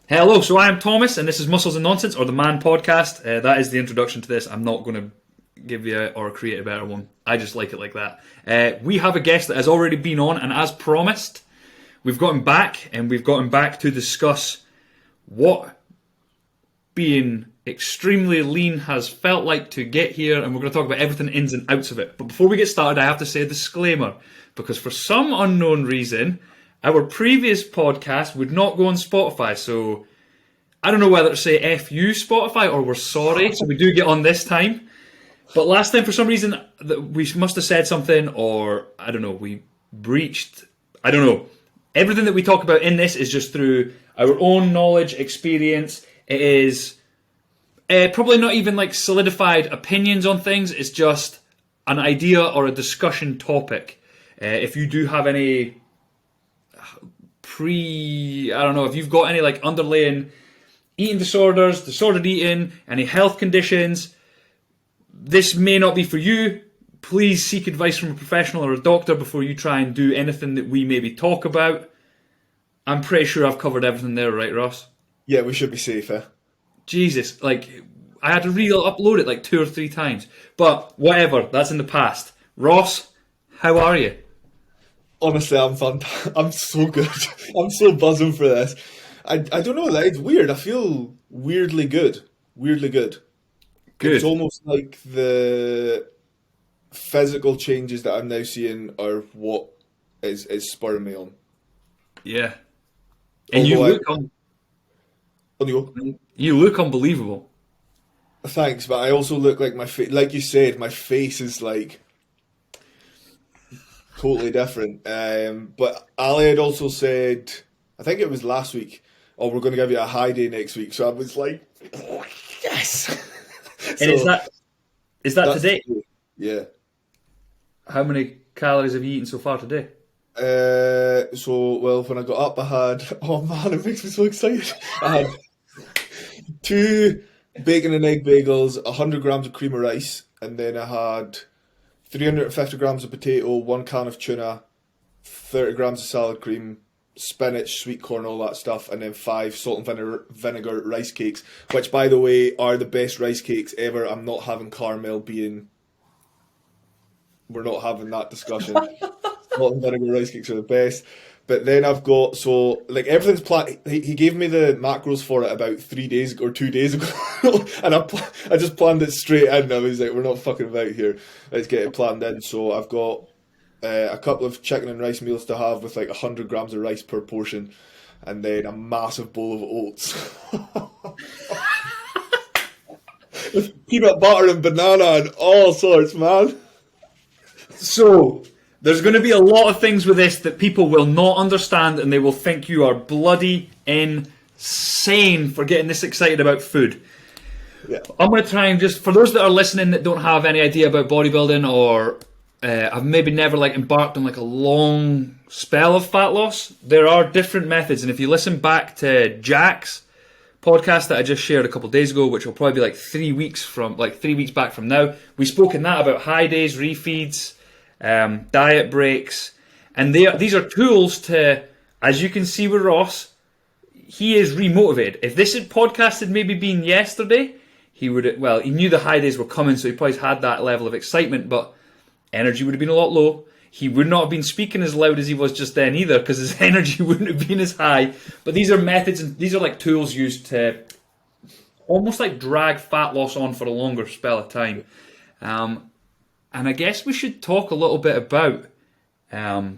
Hello, so I am Thomas, and this is Muscles and Nonsense, or the Man Podcast. That is the introduction to this. I'm not going to give you or create a better one. I just like it like that. We have a guest that has already been on, and as promised, we've got him back, and we've got him back to discuss what being extremely lean has felt like to get here, and we're going to talk about everything ins and outs of it. But before we get started, I have to say a disclaimer, because for some unknown reason, our previous podcast would not go on Spotify, so I don't know whether to say F you, Spotify, or we're sorry, so we do get on this time. But last time, for some reason, we must have said something, or I don't know, we breached, I don't know. Everything that we talk about in this is just through our own knowledge, experience. It is probably not even like solidified opinions on things, it's just an idea or a discussion topic. If you do have any I don't know, if you've got any like underlying eating disorders, disordered eating, any health conditions, this may not be for you. Please seek advice from a professional or a doctor before you try and do anything that we maybe talk about. I'm pretty sure I've covered everything there, right, Ross? Yeah, we should be safer. Jesus, like, I had to re-upload it like 2 or 3 times. But whatever, that's in the past. Ross, how are you? Honestly, I'm fun. I'm so good. I'm so buzzing for this. I don't know, like, it's weird. I feel weirdly good. Weirdly good. Good. It's almost like the physical changes that I'm now seeing are what is spurring me on. Yeah. And you look unbelievable. Thanks, but I also look like my face. Like you said, my face is like totally different. But Ali had also said, I think it was last week, "Oh, we're going to give you a high day next week." So I was like, oh, "Yes!" And So is that today? yeah. How many calories have you eaten so far today? Well, when I got up, I had, oh man, it makes me so excited. I had 2 bacon and egg bagels, 100 grams of cream of rice, and then I had 350 grams of potato, 1 can of tuna, 30 grams of salad cream, spinach, sweet corn, all that stuff, and then 5 salt and vinegar rice cakes, which, by the way, are the best rice cakes ever. I'm not having caramel being... We're not having that discussion. Salt and vinegar rice cakes are the best. But then I've got, so, like, everything's planned. He gave me the macros for it about 3 days or 2 days ago. And I just planned it straight in. I was like, we're not fucking about here. Let's get it planned in. So I've got a couple of chicken and rice meals to have with like 100 grams of rice per portion. And then a massive bowl of oats. With peanut butter and banana and all sorts, man. So, there's going to be a lot of things with this that people will not understand, and they will think you are bloody insane for getting this excited about food. Yeah. I'm going to try and just, for those that are listening that don't have any idea about bodybuilding, or have maybe never like embarked on like a long spell of fat loss, there are different methods. And if you listen back to Jack's podcast that I just shared a couple of days ago, which will probably be like 3 weeks back from now, we spoke in that about high days, refeeds, diet breaks, and these are tools to, as you can see with Ross, he is remotivated. If this podcast had maybe been yesterday, he knew the high days were coming, so he probably had that level of excitement, but energy would have been a lot low. He would not have been speaking as loud as he was just then either, because his energy wouldn't have been as high. But these are methods, and these are like tools used to almost like drag fat loss on for a longer spell of time. And I guess we should talk a little bit about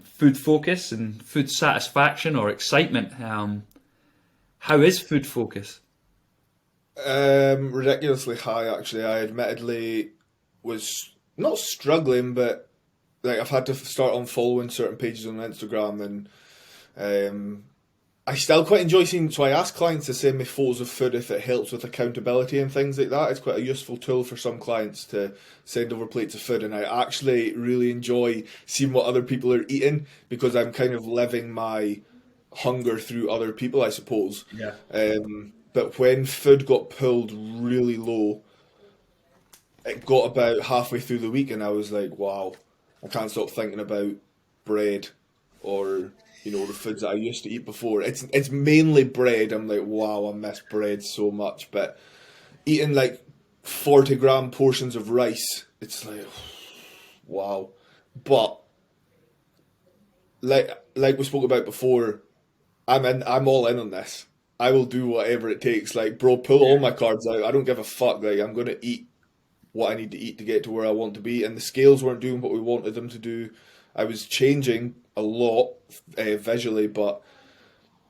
food focus and food satisfaction or excitement. How is food focus? Ridiculously high, actually. I admittedly was not struggling, but like I've had to start unfollowing certain pages on Instagram, and I still quite enjoy seeing. So I ask clients to send me photos of food if it helps with accountability and things like that. It's quite a useful tool for some clients to send over plates of food, and I actually really enjoy seeing what other people are eating because I'm kind of living my hunger through other people, I suppose. Yeah. But when food got pulled really low, it got about halfway through the week, and I was like, wow, I can't stop thinking about bread or the foods that I used to eat before. It's mainly bread. I'm like, wow, I miss bread so much. But eating like 40-gram portions of rice, it's like, wow. But like we spoke about before, I'm all in on this. I will do whatever it takes. Like, bro, pull all my cards out. I don't give a fuck. Like, I'm gonna eat what I need to eat to get to where I want to be. And the scales weren't doing what we wanted them to do. I was changing a lot visually, but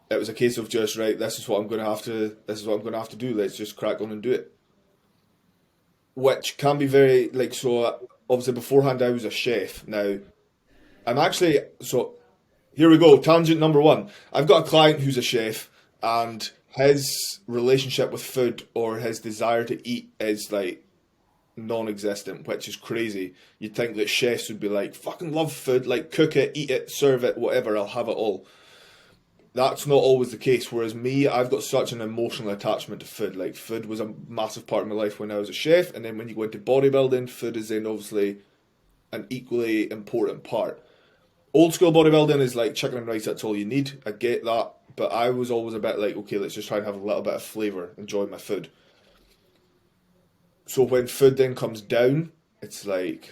it was a case of just, right, this is what I'm gonna have to do. Let's just crack on and do it. Which can be very like, so obviously beforehand I was a chef. Now I'm actually, so here we go, tangent number one. I've got a client who's a chef, and his relationship with food, or his desire to eat, is like non-existent, which is crazy. You'd think that chefs would be like, fucking love food, like cook it, eat it, serve it, whatever, I'll have it all. That's not always the case. Whereas me, I've got such an emotional attachment to food. Like, food was a massive part of my life when I was a chef, and then when you go into bodybuilding, food is then obviously an equally important part. Old school bodybuilding is like chicken and rice, that's all you need. I get that. But I was always a bit like, okay, let's just try and have a little bit of flavour, enjoy my food. So when food then comes down, it's like,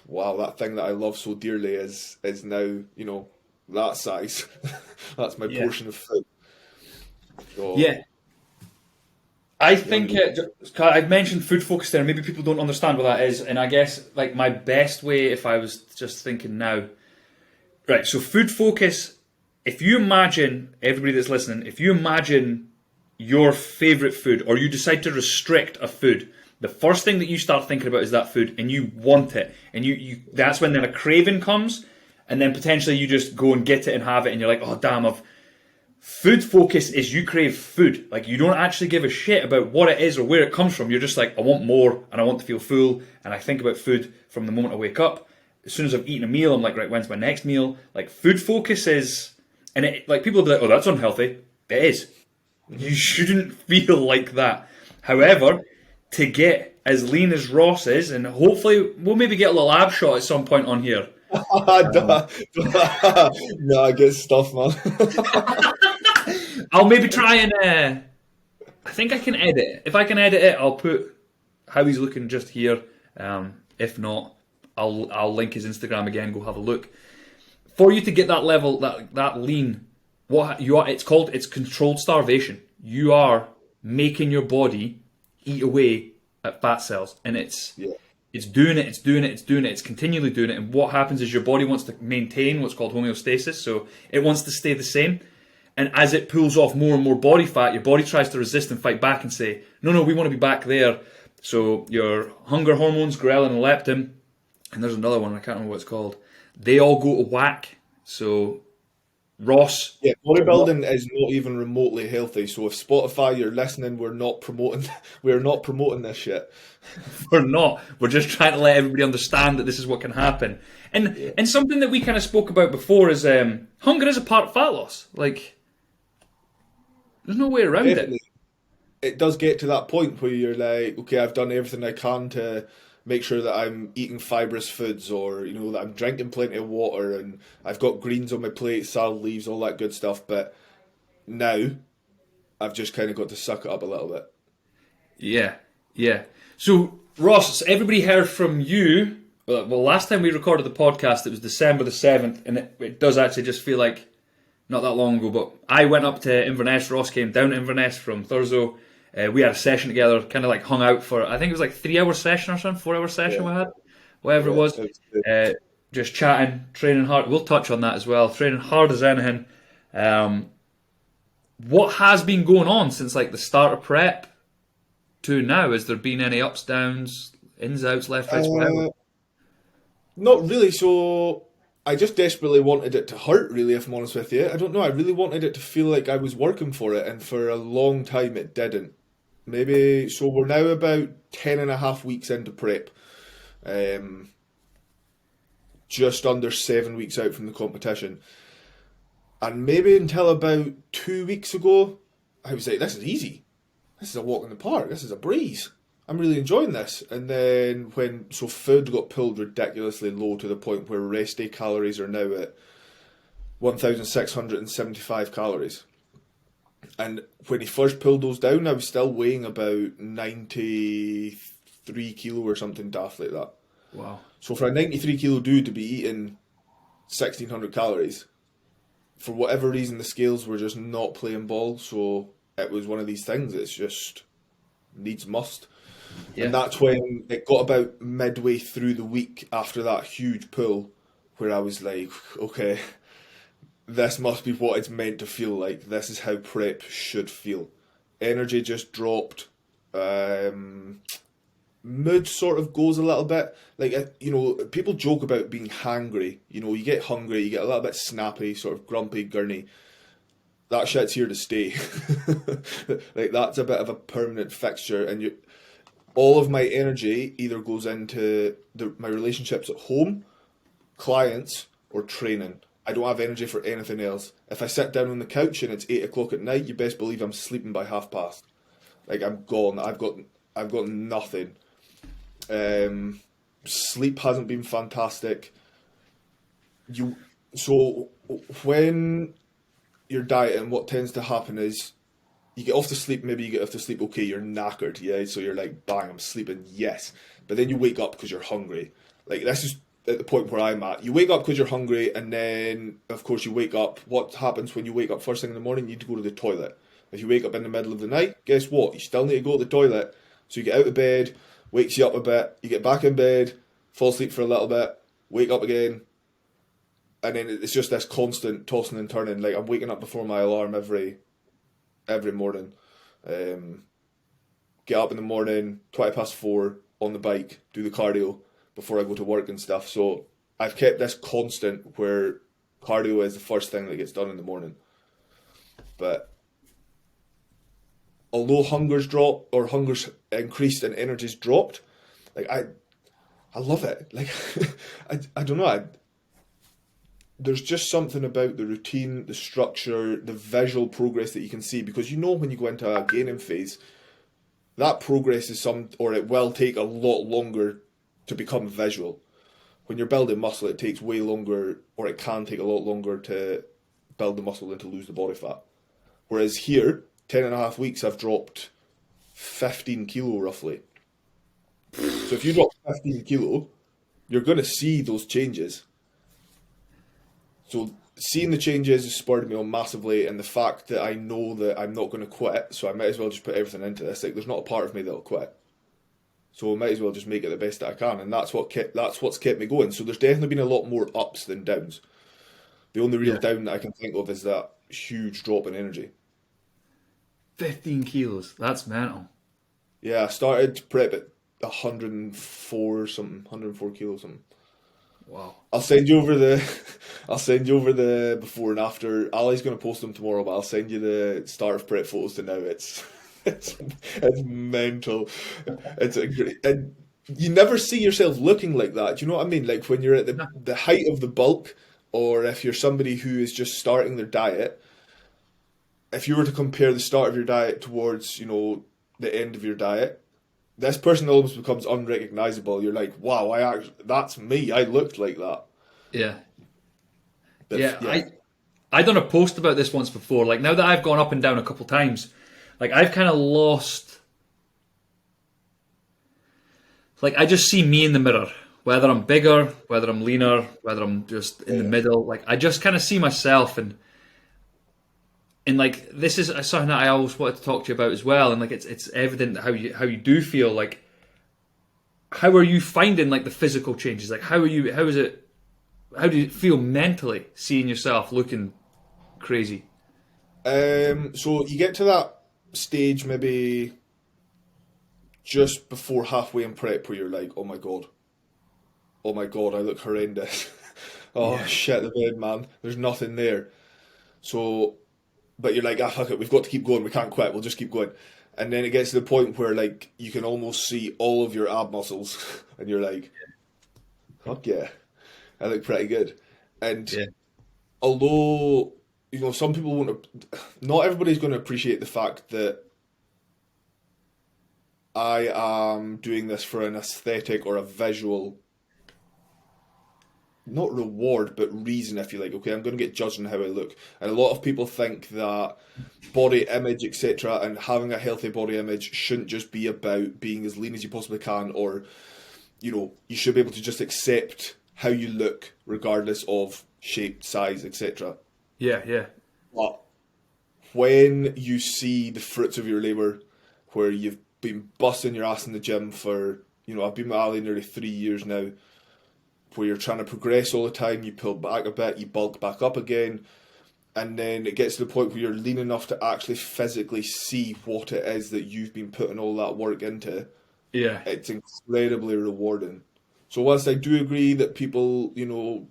wow, that thing that I love so dearly is now, that size. That's my portion of food. So, Yeah. I think I've mentioned food focus there. Maybe people don't understand what that is, and I guess like my best way, if I was just thinking now, right? So food focus. If you imagine, everybody that's listening, if you imagine your favorite food, or you decide to restrict a food, the first thing that you start thinking about is that food, and you want it, and you that's when then a craving comes, and then potentially you just go and get it and have it, and you're like, oh damn, Food focus is you crave food. Like, you don't actually give a shit about what it is or where it comes from. You're just like, I want more and I want to feel full, and I think about food from the moment I wake up. As soon as I've eaten a meal, I'm like, right, when's my next meal? Like, food focus is, and it, like, people will be like, oh, that's unhealthy. It is. You shouldn't feel like that. However, to get as lean as Ross is, and hopefully we'll maybe get a little ab shot at some point on here. No, good stuff, man. I'll maybe try and I think I can edit it. If I can edit it, I'll put how he's looking just here. If not, I'll link his Instagram again. Go have a look. For you to get that level, that lean, what you are, it's controlled starvation. You are making your body eat away at fat cells, and it's doing it. It's continually doing it. And what happens is your body wants to maintain what's called homeostasis, so it wants to stay the same. And as it pulls off more and more body fat, your body tries to resist and fight back and say, no, we want to be back there. So your hunger hormones, ghrelin and leptin, and there's another one, I can't remember what it's called, they all go to whack. So Ross... Yeah, bodybuilding is not even remotely healthy. So if Spotify, you're listening, we're not promoting this shit. We're not. We're just trying to let everybody understand that this is what can happen. And something that we kind of spoke about before is hunger is a part of fat loss. Like, there's no way around Definitely. it. It does get to that point where you're like, okay, I've done everything I can to make sure that I'm eating fibrous foods, or that I'm drinking plenty of water, and I've got greens on my plate, salad leaves, all that good stuff. But now I've just kind of got to suck it up a little bit. Yeah. So Ross, everybody heard from you. Well, last time we recorded the podcast, it was December the 7th, and it does actually just feel like not that long ago. But I went up to Inverness. Ross came down to Inverness from Thurso. We had a session together, kind of like hung out for, I think it was like 3-hour session or something, 4-hour session we had, whatever it was. Just chatting, training hard. We'll touch on that as well. Training hard as anything. What has been going on since like the start of prep to now? Has there been any ups, downs, ins, outs, left, rights, whatever? Not really. So I just desperately wanted it to hurt, really, if I'm honest with you. I don't know. I really wanted it to feel like I was working for it, and for a long time it didn't. Maybe, so we're now about 10 and a half weeks into prep. Just under 7 weeks out from the competition. And maybe until about 2 weeks ago, I was like, this is easy. This is a walk in the park. This is a breeze. I'm really enjoying this. And then so food got pulled ridiculously low to the point where rest day calories are now at 1,675 calories. And when he first pulled those down, I was still weighing about 93 kilo or something daft like that. Wow. So for a 93 kilo dude to be eating 1,600 calories, for whatever reason, the scales were just not playing ball. So it was one of these things. It's just needs must. Yeah. And that's when it got about midway through the week after that huge pull, where I was like, okay, this must be what it's meant to feel like. This is how prep should feel. Energy just dropped. Mood sort of goes a little bit. Like, people joke about being hangry. You get hungry, you get a little bit snappy, sort of grumpy, gurney. That shit's here to stay. Like, that's a bit of a permanent fixture. And all of my energy either goes into my relationships at home, clients, or training. I don't have energy for anything else. If I sit down on the couch and it's 8 o'clock at night, you best believe I'm sleeping by past. Like, I'm gone. I've got nothing. Sleep hasn't been fantastic. So when you're dieting, what tends to happen is you get off to sleep. Maybe you get off to sleep. Okay, you're knackered. Yeah, so you're like, bang, I'm sleeping. Yes, but then you wake up because you're hungry. Like, this is at the point where I'm at. You wake up because you're hungry, and then of course you wake up. What happens when you wake up first thing in the morning? You need to go to the toilet. If you wake up in the middle of the night, guess what? You still need to go to the toilet. So you get out of bed, wakes you up a bit, you get back in bed, fall asleep for a little bit, wake up again, and then it's just this constant tossing and turning. Like, I'm waking up before my alarm every morning. Get up in the morning, 4:20 on the bike, do the cardio before I go to work and stuff. So I've kept this constant where cardio is the first thing that gets done in the morning. But although hunger's increased and energy's dropped, like, I love it. Like, I don't know. There's just something about the routine, the structure, the visual progress that you can see, because when you go into a gaining phase, that progress it will take a lot longer to become visual. When you're building muscle, it takes way longer, or it can take a lot longer to build the muscle than to lose the body fat. Whereas here, 10.5 weeks, I've dropped 15 kilo roughly. So if you drop 15 kilo, you're going to see those changes. So seeing the changes has spurred me on massively, and the fact that I know that I'm not going to quit, so I might as well just put everything into this. Like, there's not a part of me that'll quit. So I might as well just make it the best that I can, and that's what's kept me going. So there's definitely been a lot more ups than downs. The only real down that I can think of is that huge drop in energy. 15 kilos. That's mental. Yeah, I started prep at 104 something, 104 kilos something. Wow. I'll send you over the before and after. Ali's going to post them tomorrow, but I'll send you the start of prep photos to now. It's mental. It's a great, and you never see yourself looking like that. Do you know what I mean? Like, when you're at the height of the bulk, or if you're somebody who is just starting their diet. If you were to compare the start of your diet towards, the end of your diet, this person almost becomes unrecognizable. You're like, wow, that's me. I looked like that. Yeah. But, yeah. I done a post about this once before. Like, now that I've gone up and down a couple times, like, I've kind of lost. Like, I just see me in the mirror. Whether I'm bigger, whether I'm leaner, whether I'm just in the middle. Like, I just kind of see myself, and like, this is something that I always wanted to talk to you about as well. And like, it's evident how you do feel. Like, how are you finding like the physical changes? Like, how do you feel mentally seeing yourself looking crazy? So you get to that stage maybe just before halfway in prep where you're like, oh my god, I look horrendous. Shit the bed, man. There's nothing there. So, but you're like, fuck it, we've got to keep going. We can't quit. We'll just keep going. And then it gets to the point where, like, you can almost see all of your ab muscles, and you're like, fuck yeah, I look pretty good. And although, some people won't, not everybody's going to appreciate the fact that I am doing this for an aesthetic or a visual not reward, but reason, if you like. Okay, I'm going to get judged on how I look. And a lot of people think that body image, etc., and having a healthy body image shouldn't just be about being as lean as you possibly can, or, you know, you should be able to just accept how you look regardless of shape, size, etc. Yeah, yeah. But when you see the fruits of your labour, where you've been busting your ass in the gym for, you know, I've been with Ali nearly 3 years now, where you're trying to progress all the time, you pull back a bit, you bulk back up again, and then it gets to the point where you're lean enough to actually physically see what it is that you've been putting all that work into. Yeah. It's incredibly rewarding. So whilst I do agree that people, you know,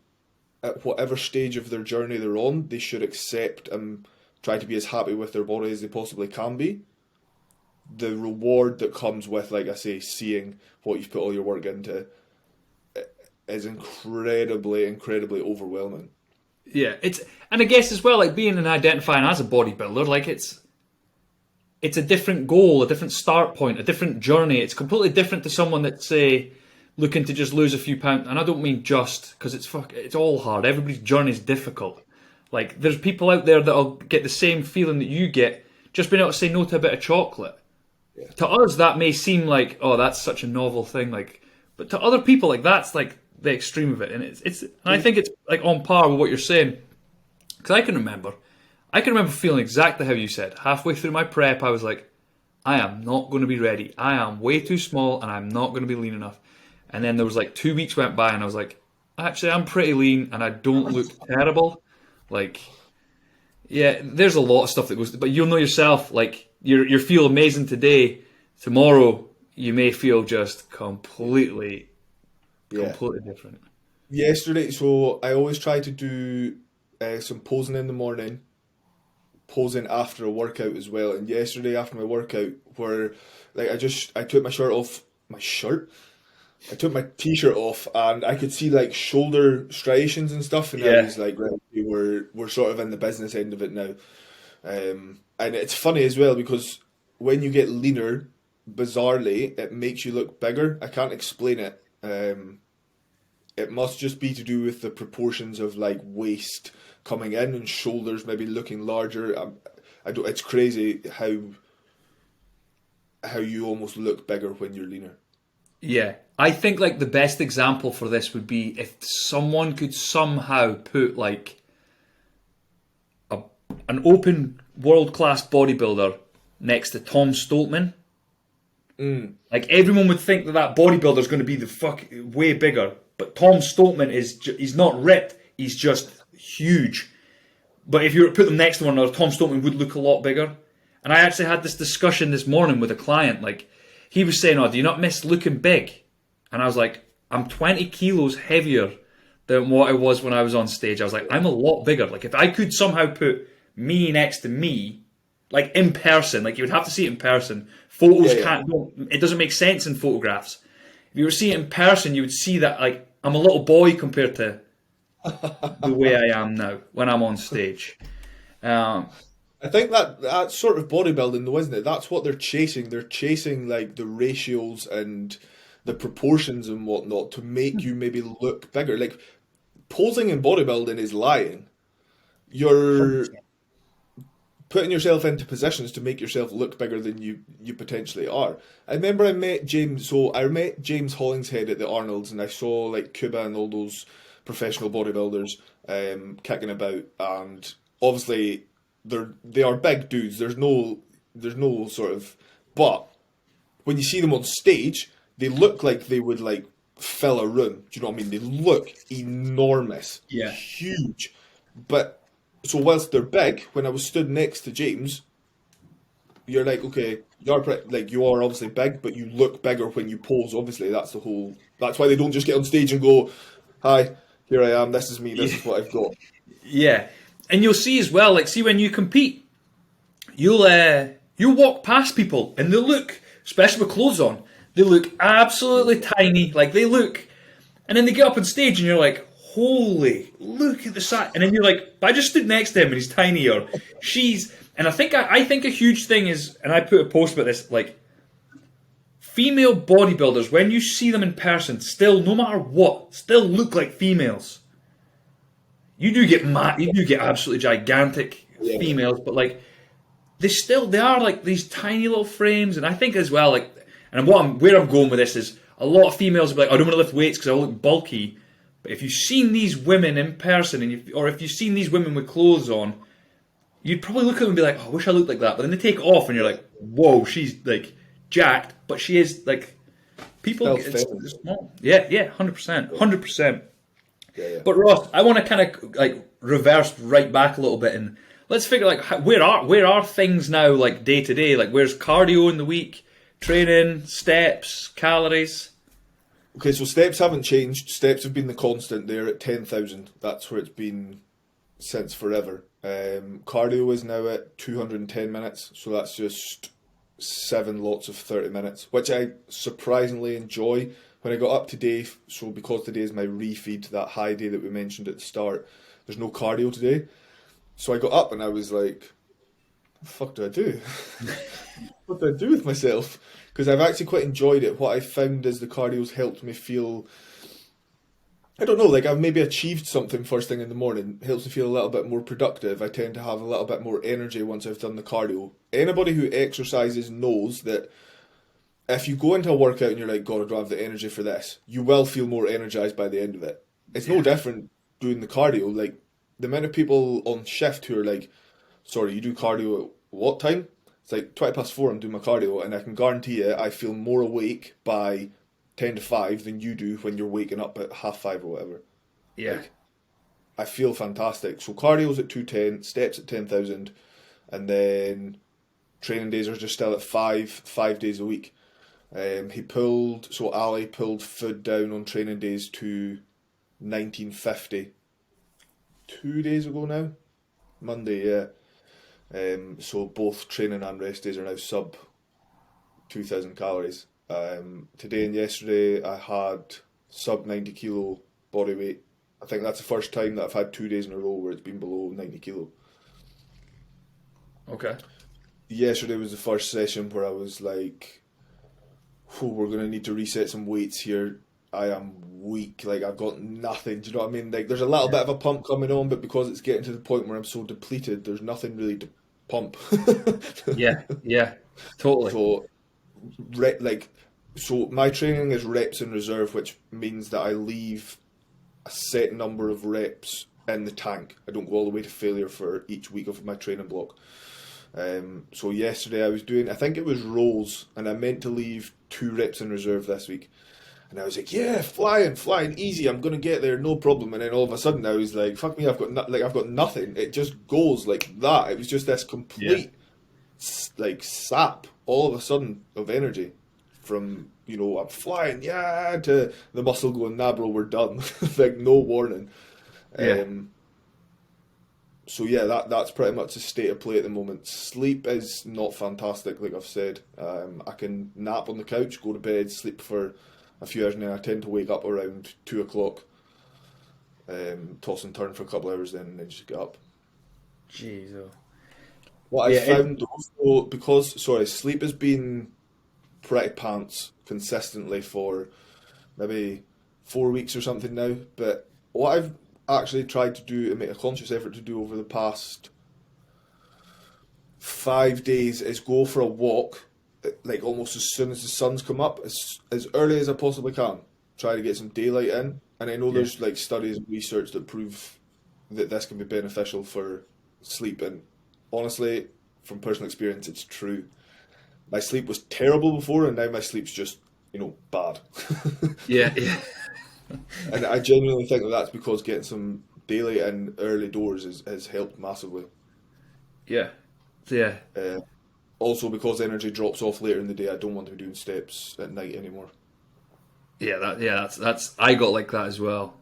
at whatever stage of their journey they're on, they should accept and try to be as happy with their body as they possibly can be, the reward that comes with, like I say, seeing what you've put all your work into is incredibly, incredibly overwhelming. Yeah, and I guess as well, like being and identifying as a bodybuilder, like it's a different goal, a different start point, a different journey. It's completely different to someone that's, say, looking to just lose a few pounds. And I don't mean just, because it's all hard. Everybody's journey is difficult. Like, there's people out there that'll get the same feeling that you get, just being able to say no to a bit of chocolate. Yeah. To us, that may seem like, oh, that's such a novel thing. Like, but to other people, like, that's like the extreme of it. And and I think it's like on par with what you're saying. Because I can remember feeling exactly how you said. Halfway through my prep, I was like, I am not going to be ready. I am way too small and I'm not going to be lean enough. And then there was like 2 weeks went by and I was like, actually, I'm pretty lean and I don't look terrible. Like, yeah, there's a lot of stuff that goes, but you'll know yourself, like, you feel amazing today. Tomorrow, you may feel just completely different. Yesterday, so I always try to do some posing in the morning, posing after a workout as well. And yesterday after my workout, where like I took my shirt off, I took my t-shirt off, and I could see like shoulder striations and stuff, and I was like, right, we're sort of in the business end of it now. And it's funny as well because when you get leaner, bizarrely, it makes you look bigger. I can't explain it. It must just be to do with the proportions of like waist coming in and shoulders maybe looking larger. It's crazy how you almost look bigger when you're leaner. Yeah, I think like the best example for this would be if someone could somehow put like an open world-class bodybuilder next to Tom Stoltman. Like everyone would think that bodybuilder is going to be the way bigger, but Tom Stoltman he's not ripped, he's just huge. But if you were to put them next to one another, Tom Stoltman would look a lot bigger. And I actually had this discussion this morning with a client. Like, he was saying, oh, do you not miss looking big? And I was like, I'm 20 kilos heavier than what I was when I was on stage. I was like, I'm a lot bigger. Like, if I could somehow put me next to me, like in person, like you would have to see it in person. Photos it doesn't make sense in photographs. If you were to see it in person, you would see that like I'm a little boy compared to the way I am now when I'm on stage. I think that's sort of bodybuilding though, isn't it? That's what they're chasing. They're chasing like the ratios and the proportions and whatnot to make you maybe look bigger. Like posing in bodybuilding is lying. You're putting yourself into positions to make yourself look bigger than you potentially are. I remember I met James Hollingshead at the Arnold's, and I saw like Cuba and all those professional bodybuilders kicking about, and obviously they are big dudes. There's no sort of, but when you see them on stage, they look like they would like fill a room. Do you know what I mean? They look enormous, huge. But so whilst they're big, when I was stood next to James, you're like, okay, you are obviously big, but you look bigger when you pose. Obviously, that's why they don't just get on stage and go, "Hi, here I am. This is me. This is what I've got." Yeah, and you'll see as well. Like, see when you compete, you'll walk past people and they look, especially with clothes on, they look absolutely tiny. Like they look, and then they get up on stage and you're like, holy, look at the size. And then you're like, but I just stood next to him and he's tiny, or she's. And I think a huge thing is, and I put a post about this, like, female bodybuilders, when you see them in person, still, no matter what, still look like females. you do get you do get absolutely gigantic Yeah. females, but like they are like these tiny little frames, and I think as well like, and where I'm going with this is a lot of females will be like, I don't want to lift weights because I look bulky. But if you've seen these women in person, or if you've seen these women with clothes on, you'd probably look at them and be like, oh, I wish I looked like that. But then they take it off, and you're like, whoa, she's like jacked, but she is like people. It's small. Yeah, 100%, 100%. Yeah. But Ross, I want to kind of like reverse right back a little bit, and let's figure like where are things now like day to day? Like where's cardio in the week, training, steps, calories? Okay, so steps haven't changed. Steps have been the constant there at 10,000. That's where it's been since forever. Cardio is now at 210 minutes, so that's just 7 lots of 30 minutes, which I surprisingly enjoy. When I got up today, so because today is my refeed, that high day that we mentioned at the start, there's no cardio today. So I got up and I was like, what the fuck do I do? What do I do with myself? Because I've actually quite enjoyed it. What I found is the cardio's helped me feel, I don't know, like I've maybe achieved something first thing in the morning. It helps me feel a little bit more productive. I tend to have a little bit more energy once I've done the cardio. Anybody who exercises knows that if you go into a workout and you're like, God, I don't have the energy for this, you will feel more energized by the end of it. It's no different doing the cardio. Like the amount of people on shift who are like, sorry, you do cardio at what time? It's like 4:20 I'm doing my cardio, and I can guarantee you I feel more awake by 10 to 5 than you do when you're waking up at 5:30 or whatever. Yeah. Like, I feel fantastic. So cardio's at 210, steps at 10,000, and then training days are just still at 5 days a week. Ali pulled food down on training days to 1950 2 days ago now. Monday, yeah. So both training and rest days are now sub 2,000 calories. Today and yesterday I had sub 90 kilo body weight. I think that's the first time that I've had 2 days in a row where it's been below 90 kilo. Okay. Yesterday was the first session where I was like, we're going to need to reset some weights here. I am weak, like I've got nothing, do you know what I mean? Like there's a little bit of a pump coming on, but because it's getting to the point where I'm so depleted, there's nothing really to pump. Yeah, totally. So my training is reps in reserve, which means that I leave a set number of reps in the tank. I don't go all the way to failure for each week of my training block. So yesterday I was doing, I think it was rows, and I meant to leave 2 reps in reserve this week. And I was like, yeah, flying, easy. I'm gonna get there, no problem. And then all of a sudden, I was like, fuck me, I've got nothing. It just goes like that. It was just this complete, like sap, all of a sudden of energy, from I'm flying, to the muscle going, nah, bro, we're done. Like no warning. So yeah, that's pretty much the state of play at the moment. Sleep is not fantastic, like I've said. I can nap on the couch, go to bed, sleep for a few hours, and then I tend to wake up around 2 o'clock, toss and turn for a couple of hours, then just get up. Jeez. What I found also, because sleep has been pretty pants consistently for maybe 4 weeks or something now, but what I've actually tried to do and make a conscious effort to do over the past 5 days is go for a walk, like almost as soon as the sun's come up, as early as I possibly can. Try to get some daylight in, and I know there's like studies and research that prove that this can be beneficial for sleep, and honestly, from personal experience, it's true. My sleep was terrible before, and now my sleep's just bad. Yeah. And I genuinely think that's because getting some daylight in early doors has helped massively. Yeah. Also, because energy drops off later in the day, I don't want to be doing steps at night anymore. That's I got like that as well.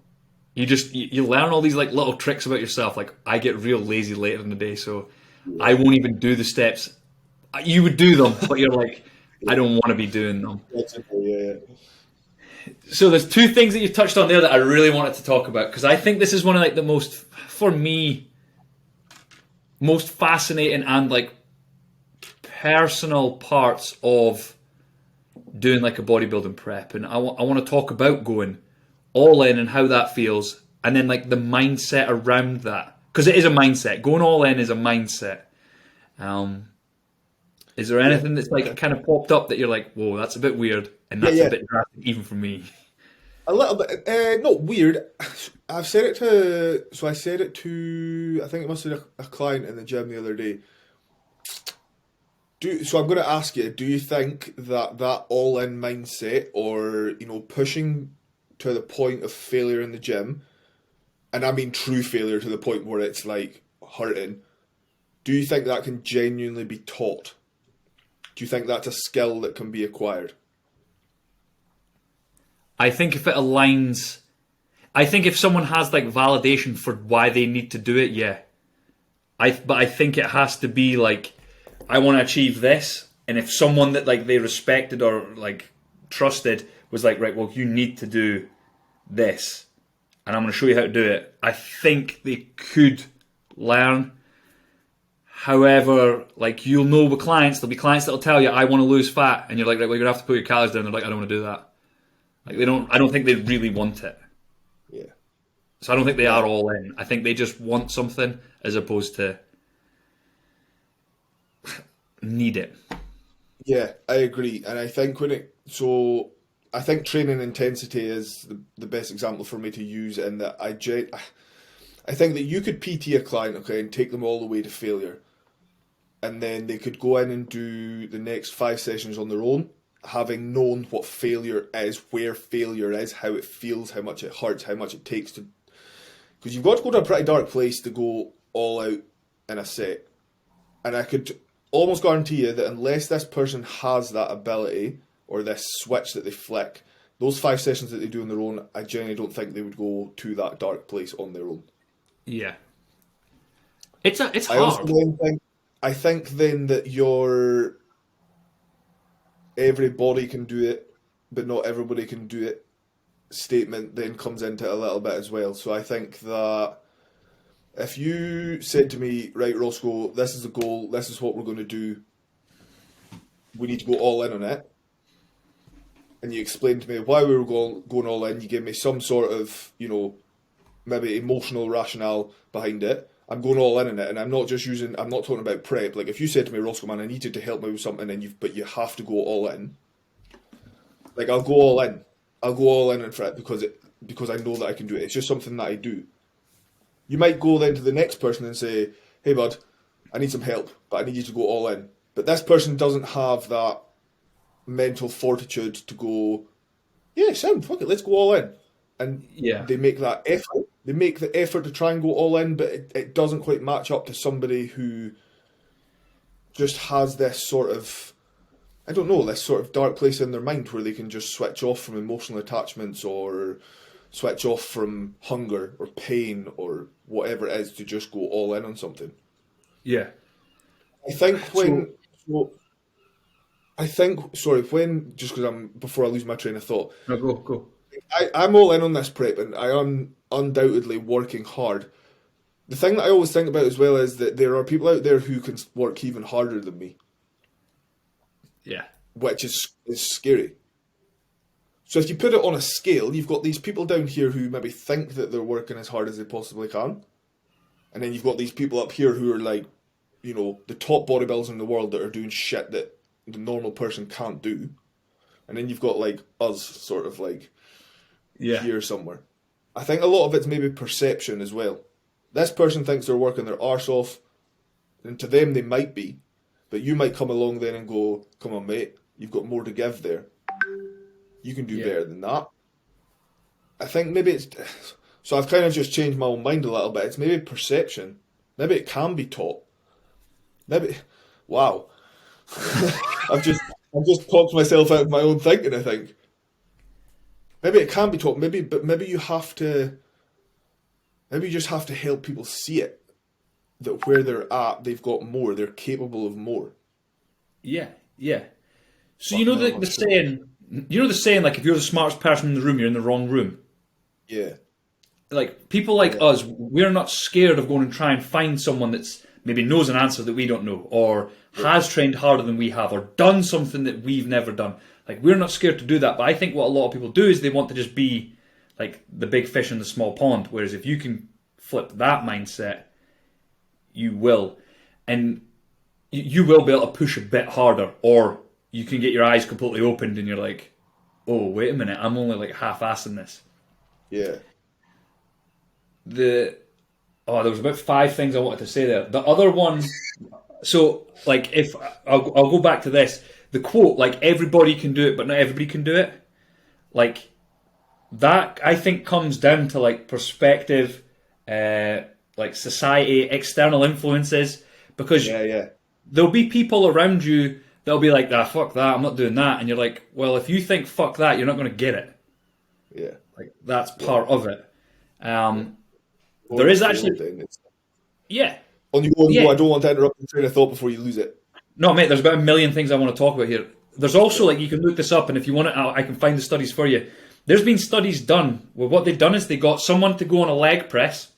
You learn all these like little tricks about yourself. Like I get real lazy later in the day, so I won't even do the steps. You would do them, but you're like, I don't want to be doing them. Yeah. So there's 2 things that you touched on there that I really wanted to talk about, because I think this is one of like the most, for me, most fascinating and like personal parts of doing like a bodybuilding prep. And I want to talk about going all in and how that feels, and then like the mindset around that, because it is a mindset. Going all in is a mindset. Is there anything that's like kind of popped up that you're like, whoa, that's a bit weird, and that's a bit drastic even for me? A little bit, not weird. I've said it to, so I said it to, I think it must have been a client in the gym the other day. So I'm going to ask you, do you think that all-in mindset, or, you know, pushing to the point of failure in the gym, and I mean true failure to the point where it's like hurting, do you think that can genuinely be taught? Do you think that's a skill that can be acquired? I think if it aligns, I think if someone has like validation for why they need to do it, yeah. But I think it has to be like, I want to achieve this, and if someone that like they respected or like trusted was like, right, well, you need to do this, and I'm going to show you how to do it, I think they could learn. However, like, you'll know with clients, there'll be clients that'll tell you, I want to lose fat, and you're like, right, well, you're going to have to put your calories down. They're like, I don't want to do that. Like, I don't think they really want it. Yeah. So I don't think they are all in. I think they just want something as opposed to need it. Yeah, I agree. And I think I think training intensity is the best example for me to use, in that I think that you could PT a client, okay, and take them all the way to failure. And then they could go in and do the next 5 sessions on their own, having known what failure is, where failure is, how it feels, how much it hurts, how much it takes to... Because you've got to go to a pretty dark place to go all out in a set. And I could almost guarantee you that unless this person has that ability, or this switch that they flick, those 5 sessions that they do on their own, I genuinely don't think they would go to that dark place on their own. Yeah. It's hard. I think then that your everybody can do it, but not everybody can do it statement then comes into it a little bit as well. So I think that if you said to me, right, Roscoe, this is the goal, this is what we're going to do, we need to go all in on it, and you explained to me why we were going all in, you gave me some sort of, you know, maybe emotional rationale behind it, I'm going all in on it, and I'm not talking about prep. Like, if you said to me, Roscoe, man, I need you to help me with something, but you have to go all in, like, I'll go all in. I'll go all in for it because I know that I can do it. It's just something that I do. You might go then to the next person and say, hey, bud, I need some help, but I need you to go all in. But this person doesn't have that mental fortitude to go, yeah, sound, fuck it, let's go all in. And they make that effort. They make the effort to try and go all in, but it doesn't quite match up to somebody who just has this sort of, I don't know, this sort of dark place in their mind where they can just switch off from emotional attachments, or switch off from hunger or pain or whatever it is, to just go all in on something. Yeah. I think before I lose my train of thought. No, go. I'm all in on this prep, and I am undoubtedly working hard. The thing that I always think about as well is that there are people out there who can work even harder than me. Yeah. Which is scary. So if you put it on a scale, you've got these people down here who maybe think that they're working as hard as they possibly can. And then you've got these people up here who are like, you know, the top bodybuilders in the world that are doing shit that the normal person can't do. And then you've got like us sort of like here somewhere. I think a lot of it's maybe perception as well. This person thinks they're working their arse off, and to them they might be. But you might come along then and go, come on, mate, you've got more to give there. You can do better than that. I think maybe it's... So I've kind of just changed my own mind a little bit. It's maybe perception. Maybe it can be taught. Maybe... Wow. I've just talked myself out of my own thinking, I think. Maybe it can be taught. Maybe you have to... Maybe you just have to help people see it. That where they're at, they've got more. They're capable of more. Yeah. So you know the saying. You know the saying, like, if you're the smartest person in the room, you're in the wrong room. Yeah. Like, people like us, we're not scared of going and try and find someone that's maybe knows an answer that we don't know, or has trained harder than we have, or done something that we've never done. Like, we're not scared to do that. But I think what a lot of people do is they want to just be like the big fish in the small pond. Whereas if you can flip that mindset, you will. And you will be able to push a bit harder, or you can get your eyes completely opened and you're like, oh, wait a minute, I'm only like half-assing this. Yeah. There was about 5 things I wanted to say there. The other one, so like if I'll go back to this, the quote, like everybody can do it, but not everybody can do it. Like that, I think comes down to like perspective, like society, external influences, because there'll be people around you that'll be like, fuck that, I'm not doing that. And you're like, well, if you think fuck that, you're not going to get it. Yeah. Like, that's part of it. There is actually... Yeah. I don't want to interrupt your train of thought before you lose it. No, mate, there's about a million things I want to talk about here. There's also, like, you can look this up, and if you want it, I can find the studies for you. There's been studies done where what they've done is they got someone to go on a leg press,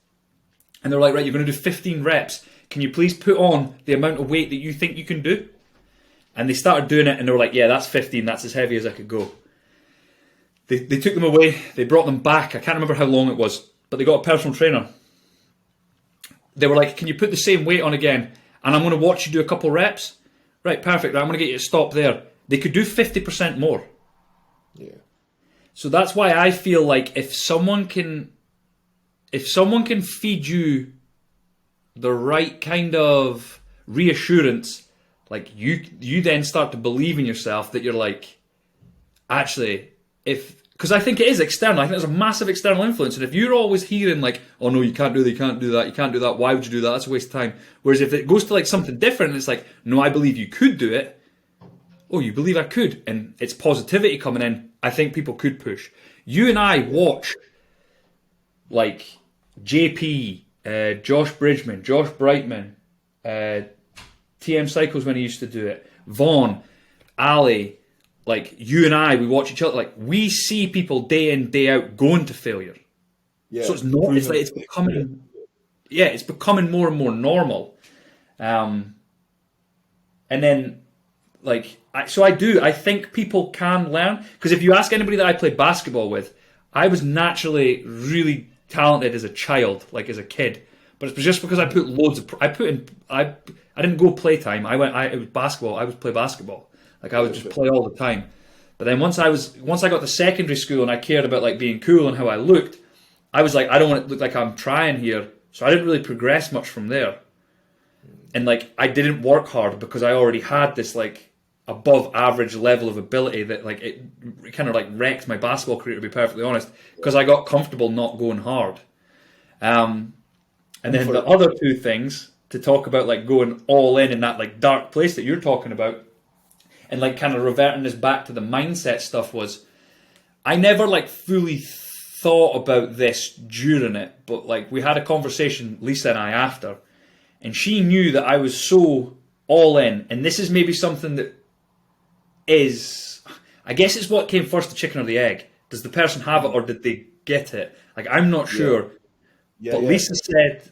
and they're like, right, you're going to do 15 reps. Can you please put on the amount of weight that you think you can do? And they started doing it, and they were like, yeah, that's 15. That's as heavy as I could go. They took them away. They brought them back. I can't remember how long it was, but they got a personal trainer. They were like, can you put the same weight on again? And I'm going to watch you do a couple reps. Right, perfect. Right, I'm going to get you to stop there. They could do 50% more. Yeah. So that's why I feel like if someone can feed you the right kind of reassurance, like you then start to believe in yourself that you're like, actually, because I think it is external. I think there's a massive external influence. And if you're always hearing like, oh no, you can't do that, you can't do that, you can't do that, why would you do that? That's a waste of time. Whereas if it goes to like something different and it's like, no, I believe you could do it. Oh, you believe I could? And it's positivity coming in. I think people could push. You and I watch like JP, Josh Bridgman, Josh Brightman, TM Cycles when he used to do it, Vaughn, Ali, like you and I, we watch each other, like we see people day in, day out going to failure. Yeah. So it's not, it's like it's becoming more and more normal. And then like, I think people can learn, because if you ask anybody that I played basketball with, I was naturally really talented as a child, like as a kid. But it's just because I put loads of, I didn't go playtime. It was basketball. I would play basketball. Like I would just play all the time. But then once I got to secondary school and I cared about like being cool and how I looked, I was like, I don't want it to look like I'm trying here. So I didn't really progress much from there. And like I didn't work hard because I already had this like above average level of ability that like it kind of like wrecked my basketball career, to be perfectly honest, because I got comfortable not going hard. And then the other 2 things to talk about, like going all in that like dark place that you're talking about, and like kind of reverting this back to the mindset stuff, was I never like fully thought about this during it, but like we had a conversation, Lisa and I, after, and she knew that I was so all in, and this is maybe something that is, I guess it's what came first, the chicken or the egg. Does the person have it or did they get it? Like I'm not sure. But Lisa said,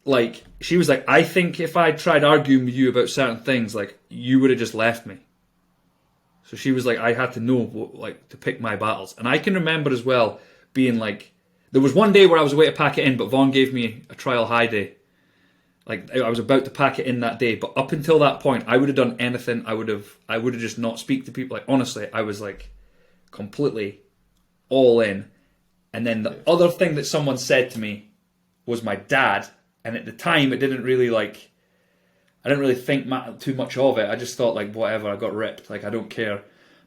like, she was like, I think if I tried arguing with you about certain things, like, you would have just left me. So she was like, I had to know, like, to pick my battles. And I can remember as well being like, there was one day where I was away to pack it in, but Vaughn gave me a trial high day. Like, I was about to pack it in that day, but up until that point, I would have done anything. I would have just not speak to people. Like, honestly, I was like completely all in. And then the other thing that someone said to me was my dad. And at the time, it didn't really like, I didn't really think too much of it. I just thought like, whatever, I got ripped. Like, I don't care.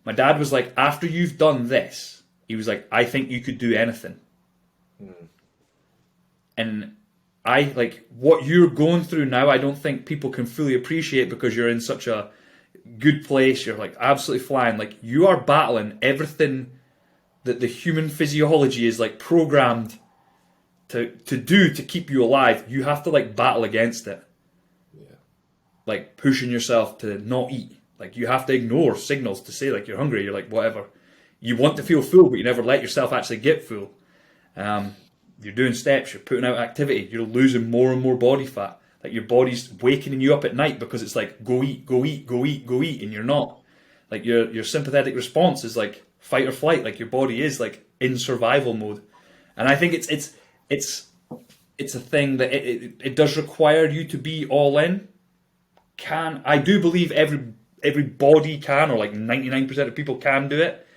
My dad was like, after you've done this, he was like, I think you could do anything. And I, like, what you're going through now, I don't think people can fully appreciate because you're in such a good place. You're like absolutely flying. Like, you are battling everything that the human physiology is like programmed to do to keep you alive. You have to like battle against it. Yeah. Like pushing yourself to not eat. Like you have to ignore signals to say like you're hungry. You're like, whatever. You want to feel full, but you never let yourself actually get full. You're doing steps, you're putting out activity, you're losing more and more body fat. Like your body's waking you up at night because it's like, go eat, go eat, go eat, go eat, and you're not. Like your sympathetic response is like fight or flight. Like your body is like in survival mode. And I think it's a thing that it does require you to be all in. I do believe everybody can, or like 99% of people can do it.